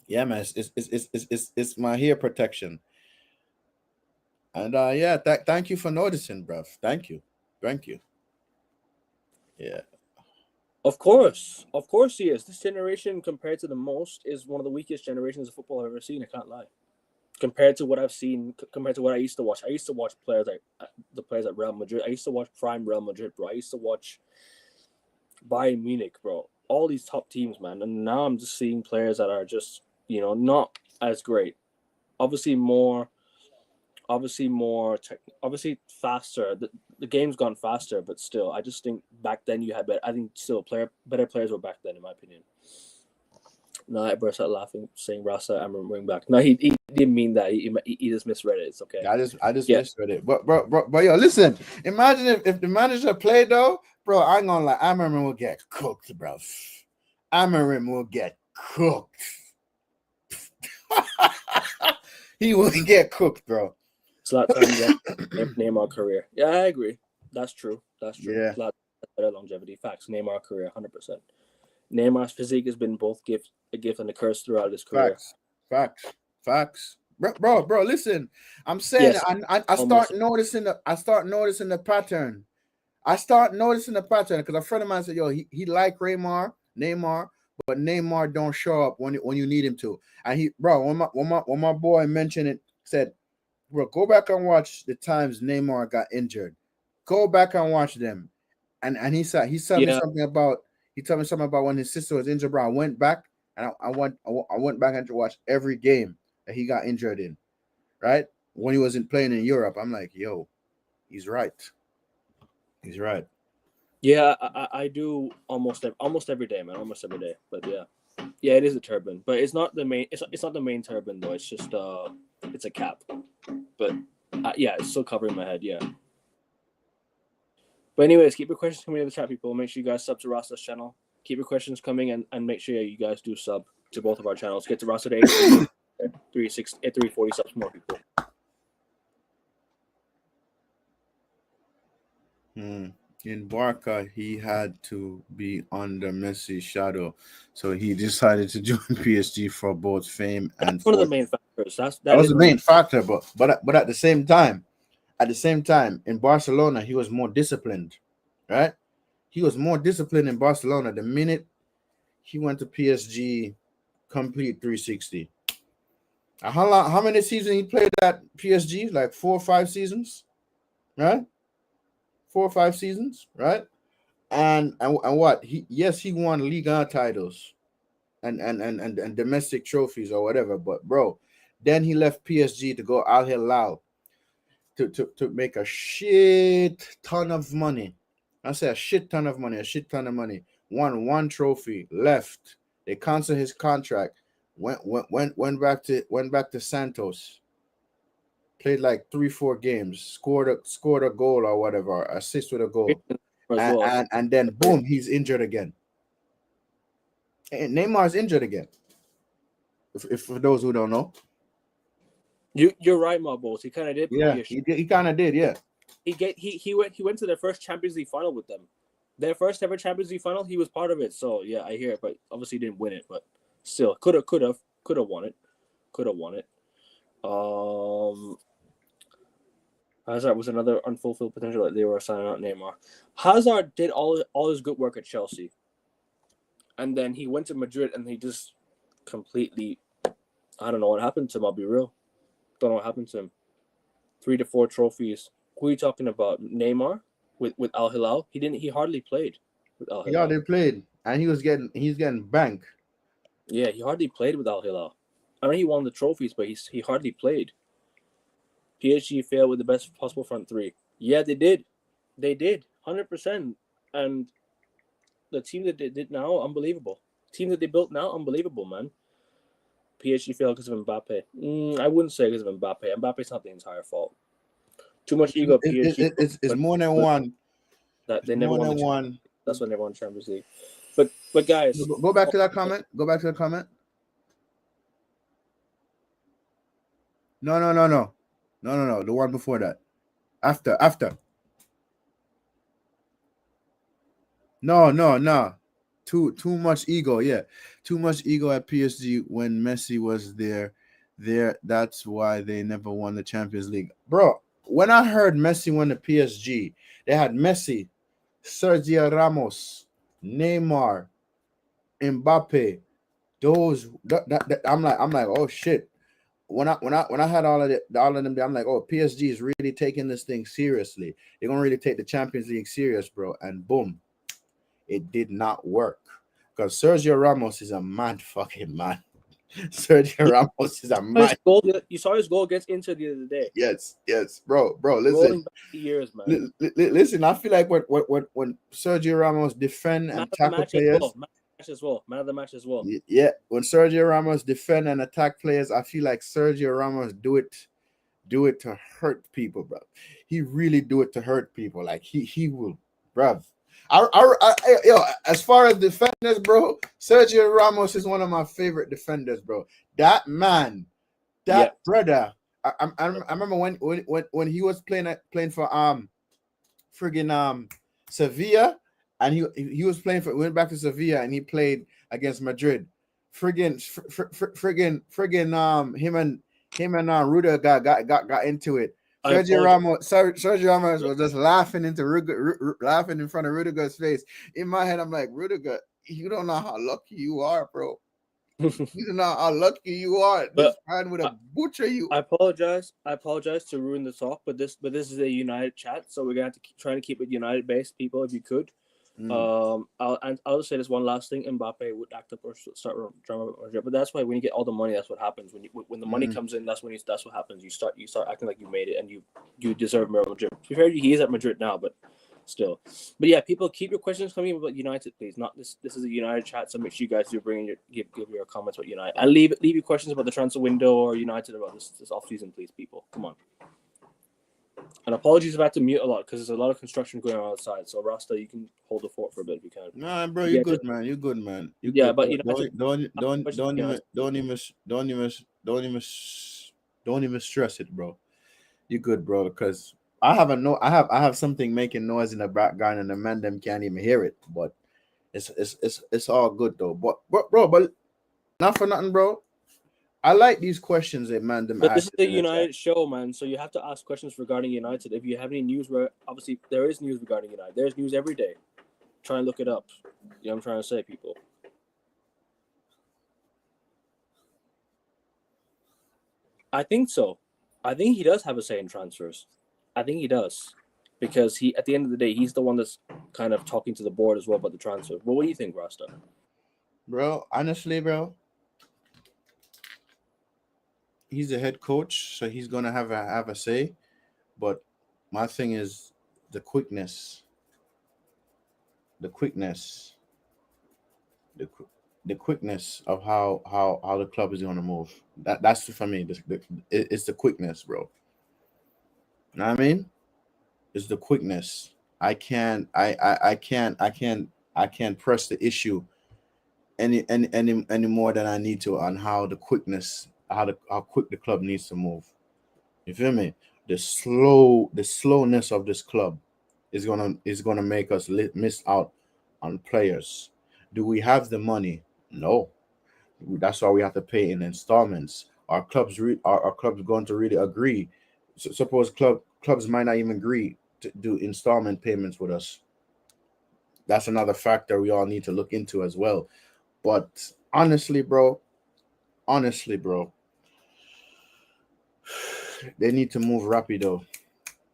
yeah, man, it's my hair protection. And yeah, thank you for noticing, bruv. Thank you. Yeah. Of course he is. This generation compared to the most is one of the weakest generations of football I've ever seen. I can't lie. Compared to what I've seen, compared to what I used to watch. I used to watch players like the players at Real Madrid. I used to watch prime Real Madrid, bro. I used to watch Bayern Munich, bro. All these top teams, man. And now I'm just seeing players that are just, not as great. Obviously obviously faster. The game's gone faster, but still, I just think back then you had better. I think still better players were back then, in my opinion. No, I burst out laughing, saying Rasa, I'm remembering back. No, he didn't mean that. He just misread it. It's okay. I just misread it. But yo, listen. Imagine if the manager played though, bro. I ain't gonna lie. I remember we'll get cooked, bro. I remember we'll get cooked. He will get cooked, bro. Zlatan Neymar career. Yeah, I agree. That's true. Yeah. Zlatan better longevity. Facts. Neymar career, 100%. Neymar's physique has been both a gift and a curse throughout his career. Facts. Bro, listen. I'm saying Yes, I start noticing the pattern. I start noticing the pattern because a friend of mine said, "Yo, he like Neymar, but Neymar don't show up when you need him to." And when my boy mentioned it, said, "Bro, go back and watch the times Neymar got injured. Go back and watch them." And he told me something about when his sister was injured. Bro, I went back and I went back and watched every game that he got injured in. Right when he wasn't playing in Europe, I'm like, "Yo, he's right. He's right." Yeah, I do almost every day, man. Almost every day. But yeah, it is a turban, but it's not the main. It's not the main turban though. It's just it's a cap. But yeah, it's still covering my head. Yeah. But anyways, keep your questions coming in the chat, people. Make sure you guys sub to Rasta's channel. Keep your questions coming and make sure you guys do sub to both of our channels. Get to Rasta to 340 subs more, people. In Barca, he had to be under Messi's shadow, so he decided to join PSG for both fame and one of the main factors. That was the main factor, but at the same time, in Barcelona, he was more disciplined, right? He was more disciplined in Barcelona. The minute he went to PSG, complete 360. How many seasons he played at PSG? Like 4 or 5 seasons, right? 4 or 5 seasons, right? And what he won Liga titles and domestic trophies or whatever. But bro, then he left PSG to go Al Hilal to make a shit ton of money. I say a shit ton of money. Won one trophy, left. They canceled his contract. Went back to Santos. Played like 3-4 games. Scored a goal or whatever. Assist with a goal. And then boom, he's injured again. And Neymar's injured again. If for those who don't know, you're right, my boss. He kind of did. Yeah, he kind of did. Yeah, he went to their first Champions League final with them. Their first ever Champions League final. He was part of it. So yeah, I hear it, but obviously didn't win it. But still, could have won it. Hazard was another unfulfilled potential that they were signing out Neymar. Hazard did all his good work at Chelsea. And then he went to Madrid and he just completely, I don't know what happened to him, I'll be real. Don't know what happened to him. 3 to 4 trophies. Who are you talking about? Neymar with Al Hilal? He hardly played with Al Hilal. He hardly played. And he's getting banked. Yeah, he hardly played with Al Hilal. I mean, he won the trophies, but he hardly played. PSG failed with the best possible front three. Yeah, they did. 100%. And the team that they did now, unbelievable. Team that they built now, unbelievable, man. PSG failed because of Mbappe. I wouldn't say because of Mbappe. Mbappe's not the entire fault. Too much ego at PSG. It's more than one. That they It's never more won than the one. That's when they won Champions League. But guys, Go back to that comment. Go back to the comment. No. The one before that. After. No. Too much ego. Yeah, too much ego at PSG when Messi was there. That's why they never won the Champions League, bro. When I heard Messi won the PSG, they had Messi, Sergio Ramos, Neymar, Mbappe. I'm like, oh shit. When I had all of them, I'm like, oh, PSG is really taking this thing seriously. They're gonna really take the Champions League serious, bro. And boom, it did not work because Sergio Ramos is a mad fucking man. Sergio Ramos is a mad. You saw his goal against Inter the other day. Yes, bro. Listen, rolling back the years, man. Listen, I feel like when Sergio Ramos defend and tackle players, man of the match as well. Yeah, when Sergio Ramos defend and attack players, I feel like Sergio Ramos do it to hurt people, bro. He really do it to hurt people. Like he will, bro. As far as defenders, bro, Sergio Ramos is one of my favorite defenders, bro. That man, brother. I remember when he was playing for friggin' Sevilla, and he was went back to Sevilla and he played against Madrid. Friggin' him and Ruda got into it. Sergio Ramos was just laughing laughing in front of Rudiger's face. In my head, I'm like, Rudiger, you don't know how lucky you are, bro. You don't know how lucky you are. This man would have butchered you. I apologize to ruin the talk, but this is a United chat, so we're gonna have to try to keep it United based, people, if you could. I'll just say this one last thing. Mbappe would act up or start drama, but that's why when you get all the money, that's what happens. When the money comes in, that's what happens. You start acting like you made it and you deserve Real Madrid. To be fair, he is at Madrid now, but still. But yeah, people, keep your questions coming about United, please. Not this. This is a United chat, so make sure you guys do give your comments about United and leave your questions about the transfer window or United about this off season, please, people. Come on. And apologies if I have to mute a lot because there's a lot of construction going on outside. So Rasta, you can hold the fort for a bit if you can. Nah, bro, you're good, man. You're good, man. But don't even stress it, bro. You're good, bro. Because I have something making noise in the background and the man them can't even hear it. But it's all good though. But not for nothing, bro. I like these questions that man them. But this is a United show, man. So you have to ask questions regarding United. If you have any news, where obviously there is news regarding United. There's news every day. Try and look it up. You know what I'm trying to say, people. I think so. I think he does have a say in transfers. I think he does. Because at the end of the day, he's the one that's kind of talking to the board as well about the transfer. But what do you think, Rasta? Bro, honestly, bro. He's the head coach, so he's gonna have a say. But my thing is the quickness of how the club is gonna move. That's for me. It's the quickness, bro. You know what I mean? It's the quickness. I can't press the issue any more than I need to on how the quickness. How quick the club needs to move. You feel me? The slowness of this club is gonna make us miss out on players. Do we have the money? No. That's why we have to pay in installments. Our clubs going to really agree. So suppose clubs might not even agree to do installment payments with us. That's another factor we all need to look into as well. But honestly, bro, they need to move rapido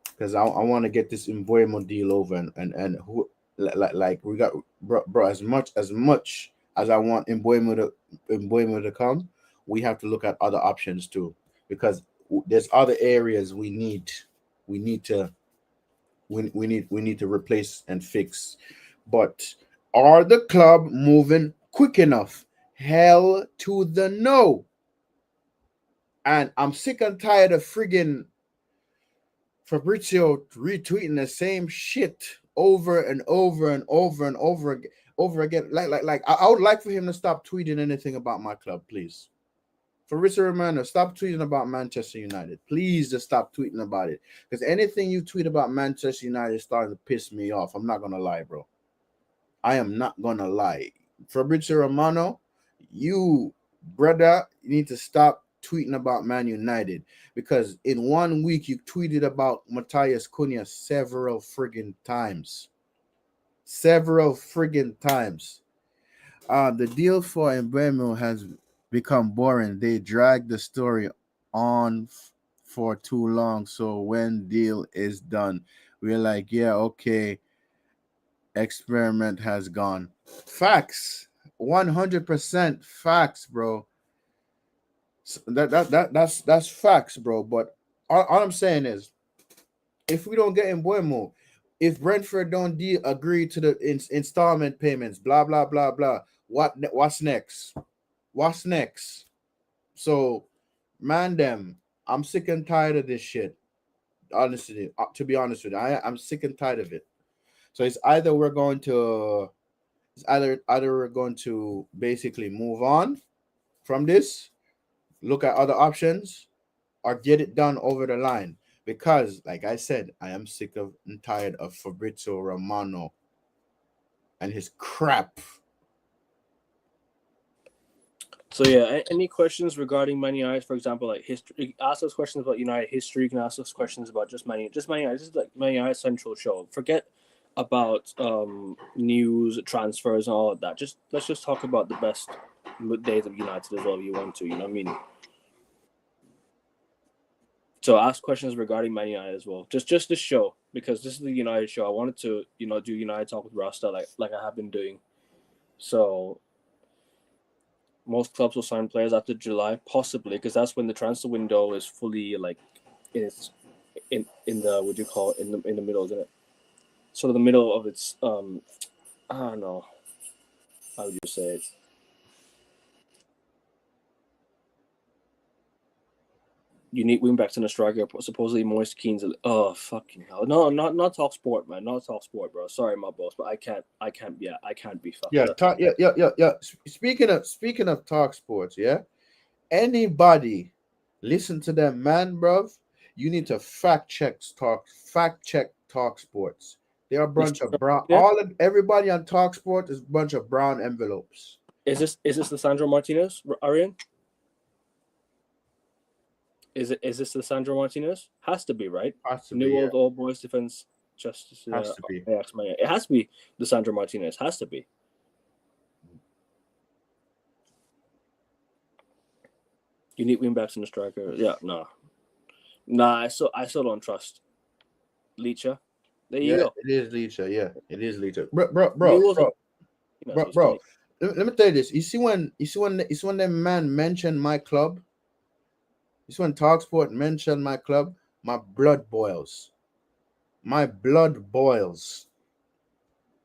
because I want to get this Mbuemo deal over and who like we got bro as much as I want Mbuemo to come, we have to look at other options too because there's other areas we need to replace and fix. But Are the club moving quick enough? Hell to the no. And I'm sick and tired of friggin' Fabrizio retweeting the same shit over and over and over and over again. Like I would like for him to stop tweeting anything about my club, please. Fabrizio Romano, stop tweeting about Manchester United. Please just stop tweeting about it. Because anything you tweet about Manchester United is starting to piss me off. I'm not gonna lie, bro. I am not gonna lie. Fabrizio Romano, you brother, you need to stop tweeting about Man United because in 1 week you tweeted about Matthias Cunha several friggin' times. Several friggin' times. The deal for Mbeumo has become boring. They drag the story on for too long. So when deal is done, we're like, yeah, okay, experiment has gone. Facts. 100% facts, bro. That's facts, bro. But all I'm saying is, if we don't get in Buemo, if Brentford don't agree to the installment payments, blah blah blah blah, what's next? What's next? So, man, them, I'm sick and tired of this shit. Honestly, to be honest with you, I'm sick and tired of it. So it's either we're going to basically move on from this, look at other options, or get it done over the line. Because, like I said, I am sick of and tired of Fabrizio Romano and his crap. So yeah, any questions regarding Man United, for example, like history? Ask us questions about United history. You can ask us questions about just Man United. Just Man United. This is like Man United Central show. Forget about news, transfers, and all of that. Let's just talk about the best days of United as well. If you want to, you know what I mean. So ask questions regarding Man United as well. Just this show because this is the United show. I wanted to do United talk with Rasta like I have been doing. So most clubs will sign players after July, possibly, because that's when the transfer window is fully like in its in the what do you call it in the middle, isn't it? Sort of the middle of its I don't know how would you say it. Unique wingbacks and a striker. Supposedly Moise Keane's. Oh fucking hell! No, not talk sport, man. Not talk sport, bro. Sorry, my boss, but I can't. Yeah, I can't be fucked. Yeah, talk. Yeah. Speaking of talk sports, yeah. Anybody listen to them, man, bruv. You need to fact check talk sports. They're a bunch of brown. Yeah. Everybody on talk sports is a bunch of brown envelopes. Is this Lisandro Martinez, Arian? Is this Lisandro Martinez? Has to be, right? Has to New be, Old Old Boys defense justice. Has to be. It has to be Lisandro Martinez. Has to be. Unique wingbacks in the striker. Yeah, nah. I still don't trust Leacher. There you go. It is Leacher. Yeah, it is Leacher. Bro. Let me tell you this. You see when that man mentioned my club. You see when Talksport mentioned my club, my blood boils. My blood boils.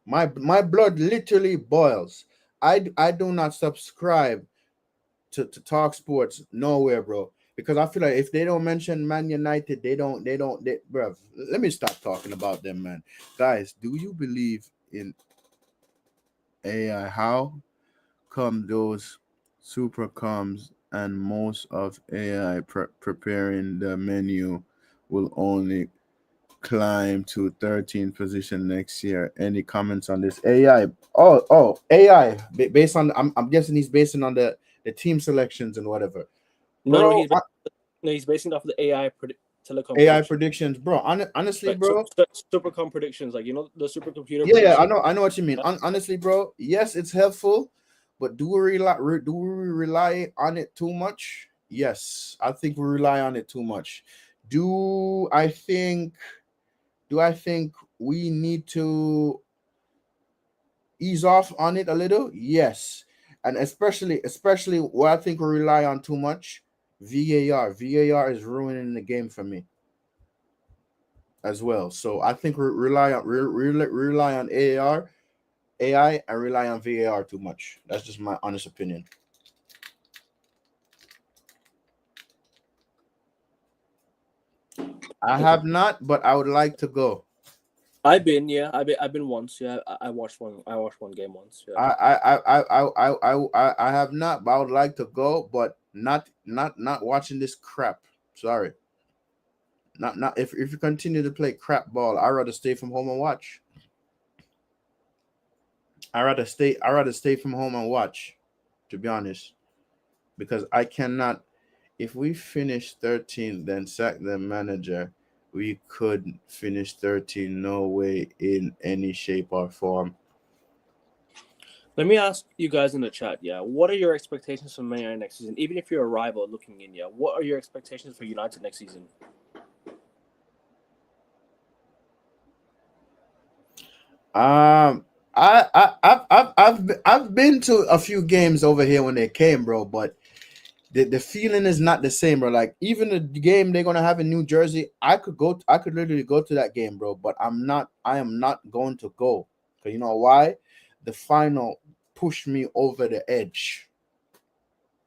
My blood literally boils. I do not subscribe to Talk Sports nowhere, bro. Because I feel like if they don't mention Man United, bro. Let me stop talking about them, man. Guys, do you believe in AI? How come those super coms and most of AI preparing the menu will only climb to 13th position next year? Any comments on this? AI. Oh, AI. Based on, I'm guessing he's basing on the team selections and whatever. No, he's basing it off of the AI telecom AI predictions, bro. Honestly, like, bro. Supercom predictions, like the supercomputer. Yeah, I know what you mean. Honestly, bro. Yes, it's helpful, but do we rely on it too much? Yes, I think we rely on it too much. Do I think we need to ease off on it a little? Yes, and especially what I think we rely on too much. VAR is ruining the game for me as well. So I think we rely on AAR AI and rely on VAR too much. That's just my honest opinion. I have not, but I would like to go. I've been once. Yeah, I watched one. I watched one game once. Yeah. I have not, but I would like to go, but not watching this crap. Sorry. Not if you continue to play crap ball, I'd rather stay from home and watch. I rather stay from home and watch, to be honest. Because I cannot, if we finish 13th, then sack the manager, we could finish 13. No way in any shape or form. Let me ask you guys in the chat. Yeah, what are your expectations for Man United next season? Even if you're a rival looking in, yeah, what are your expectations for United next season? Um, I've been to a few games over here when they came, bro, but the feeling is not the same, bro. Like even the game they're gonna have in New Jersey, I could literally go to that game, bro. But I am not going to go. Cause you know why? The final pushed me over the edge.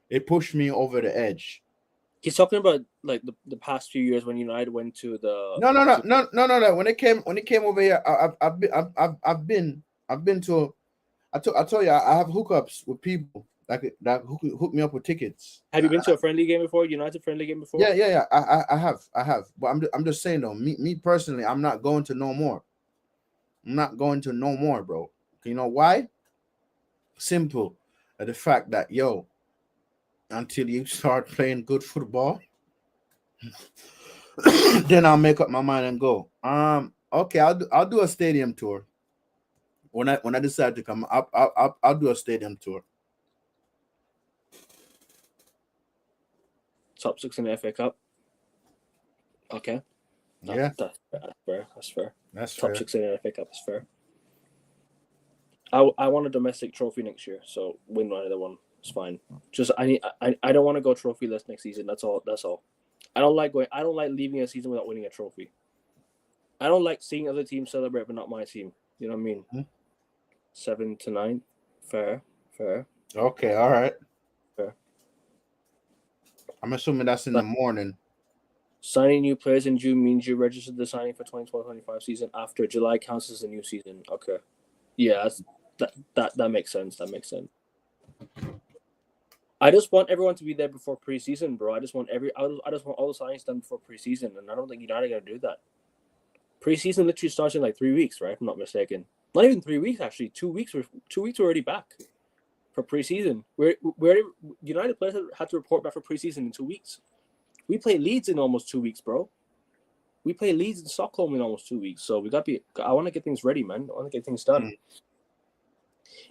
It pushed me over the edge. He's talking about like the past few years when United went to the No. When it came over here, I've been to. I told you I have hookups with people that hook me up with tickets. Have you been to a friendly game before? United friendly game before? Yeah. I have. But I'm just saying though. Me personally, I'm not going to no more. I'm not going to no more, bro. You know why? Simple. The fact that until you start playing good football, then I'll make up my mind and go. Okay, I'll do a stadium tour. When I decide to come, I'll do a stadium tour. Top 6 in the FA Cup. Okay. Yeah, That's fair. that's Top fair. 6 in the FA Cup is fair. I want a domestic trophy next year, so win either one. It's fine. Just I don't want to go trophyless next season. That's all. I don't like leaving a season without winning a trophy. I don't like seeing other teams celebrate, but not my team. You know what I mean? Mm-hmm. 7 to 9, fair. Okay, all right. Fair. I'm assuming that's in the morning. Signing new players in June means you registered the signing for 2024-25 season after July counts as a new season. Okay. Yeah, that makes sense. That makes sense. I just want everyone to be there before preseason, bro. I just want all the signings done before preseason, and I don't think United are gonna do that. Preseason literally starts in like 3 weeks, right? If I'm not mistaken. Not even 3 weeks, actually. 2 weeks. 2 weeks. We're already back for preseason. We're United players had to report back for preseason in 2 weeks. We play Leeds in almost 2 weeks, bro. We play Leeds in Stockholm in almost 2 weeks. So we got to be. I want to get things ready, man. I want to get things done.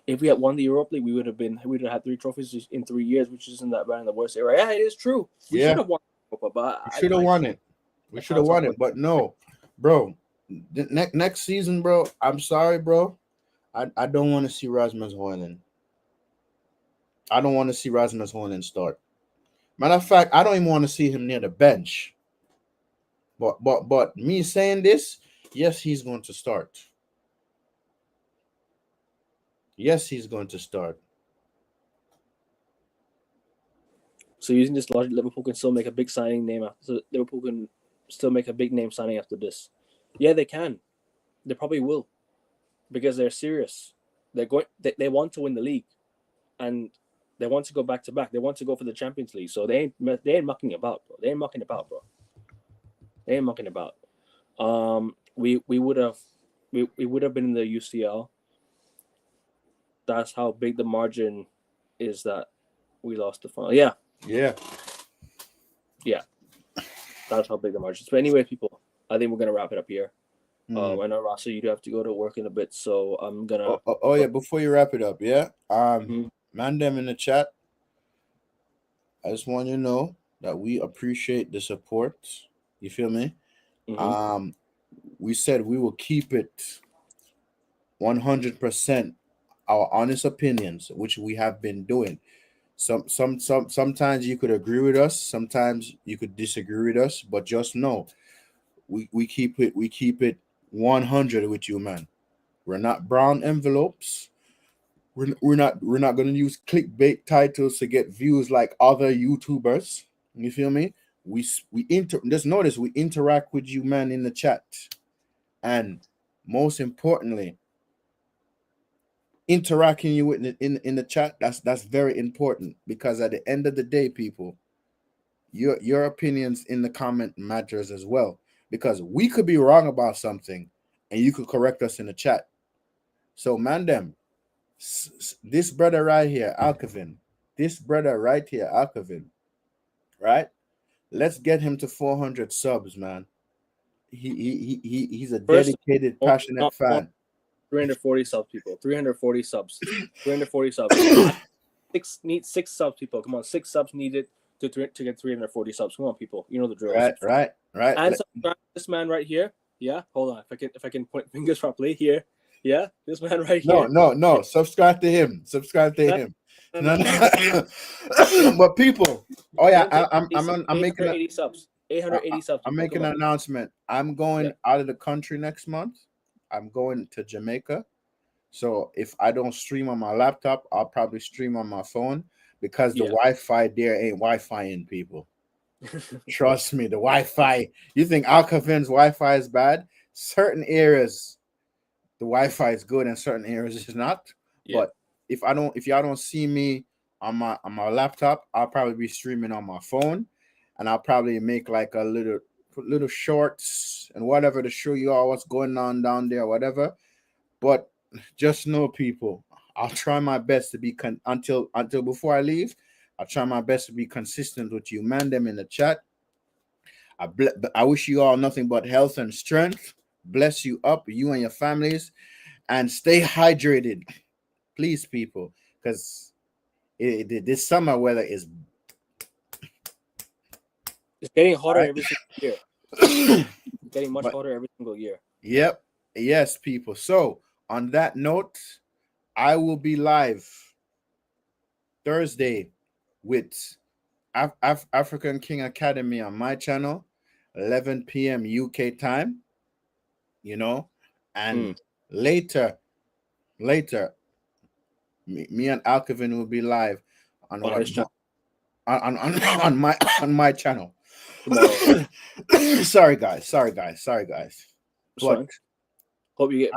If we had won the Europa League, we would have had 3 trophies in 3 years, which isn't that bad in the worst era. Yeah, it is true. We should have won Europa, but we should have won it. We should have won it, but no, bro. Next season, bro. I'm sorry, bro. I don't want to see Rasmus Højlund. I don't want to see Rasmus Højlund start. Matter of fact, I don't even want to see him near the bench. But me saying this, yes, he's going to start. Yes, he's going to start. So using this logic, Liverpool can still make a big signing name after. So Liverpool can still make a big name signing after this. Yeah, they can. They probably will, because they're serious. They're going. They want to win the league, and they want to go back to back. They want to go for the Champions League. So they ain't mucking about, bro. They ain't mucking about, bro. They ain't mucking about. We would have been in the UCL. That's how big the margin is that we lost the final. Yeah. That's how big the margin is. But anyway, people, I think we're gonna wrap it up here. I know, Rasa, you do have to go to work in a bit, so I'm gonna. Oh yeah, before you wrap it up, yeah. Man, them in the chat. I just want you to know that we appreciate the support. You feel me? Mm-hmm. We said we will keep it 100% our honest opinions, which we have been doing. Sometimes you could agree with us, sometimes you could disagree with us, but just know we keep it 100 with you, man. We're not brown envelopes. We're not gonna use clickbait titles to get views like other YouTubers. You feel me? Just notice we interact with you, man, in the chat, and most importantly, interacting you with in the chat. That's very important, because at the end of the day, people, your opinions in the comment matters as well, because we could be wrong about something, and you could correct us in the chat. So, man, this brother right here, Alkavin, right? Let's get him to 400 subs, man. He's a dedicated, passionate fan. 340 subs, people. 340 subs. 340 subs. Six subs, people. Come on, 6 subs needed to get 340 subs. Come on, people. You know the drill. Right. And subscribe to this man right here. Yeah, hold on. If I can point fingers properly here. Yeah, this man right here. No. Subscribe to him. No. But people, I'm making 880 subs. 880 subs. I'm making an announcement. I'm going out of the country next month. I'm going to Jamaica. So if I don't stream on my laptop, I'll probably stream on my phone, because the Wi-Fi there ain't Wi-Fi-ing, people. Trust me, the Wi-Fi. You think Alkavin's Wi-Fi is bad? Certain areas, the Wi-Fi is good, and certain areas it's not. Yeah. But if y'all don't see me on my laptop, I'll probably be streaming on my phone, and I'll probably make like a little shorts and whatever to show you all what's going on down there, whatever. But just know, people, I'll try my best to be until before I leave. I'll try my best to be consistent with you, man. Them in the chat. I wish you all nothing but health and strength. Bless you up, you and your families, and stay hydrated, please, people, because this summer weather is it's getting hotter every single year. It's getting much hotter every single year. Yep. Yes, people. So on that note, I will be live Thursday with African King Academy on my channel, 11 p.m. UK time. And later, me and Alkavin will be live on my channel. Sorry guys. But hope you get.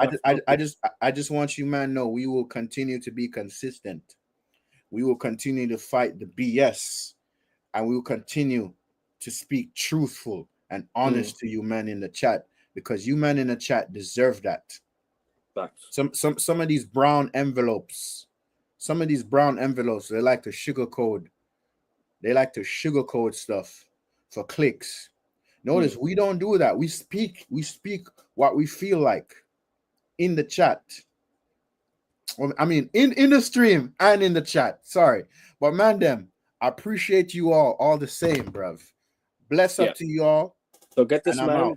I just want you, man, know we will continue to be consistent. We will continue to fight the BS, and we will continue to speak truthful and honest to you, man, in the chat, because you, man, in the chat deserve that. Facts. Some of these brown envelopes, they like to sugarcoat. They like to sugarcoat stuff for clicks. Notice we don't do that. We speak what we feel like in the chat. I mean, in the stream and in the chat. Sorry. But man, I appreciate you all the same, bruv. Bless up to you all. So get this, man,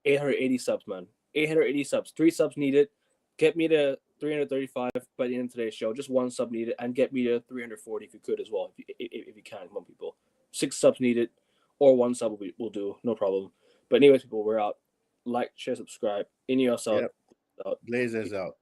880 subs, man. 880 subs. 3 subs needed. Get me to 335 by the end of today's show. Just 1 sub needed, and get me to 340 if you could as well. If you can, come on, people. 6 subs needed, or 1 sub will do. No problem. But anyways, people, we're out. Like, share, subscribe. In yourself. Blazers out.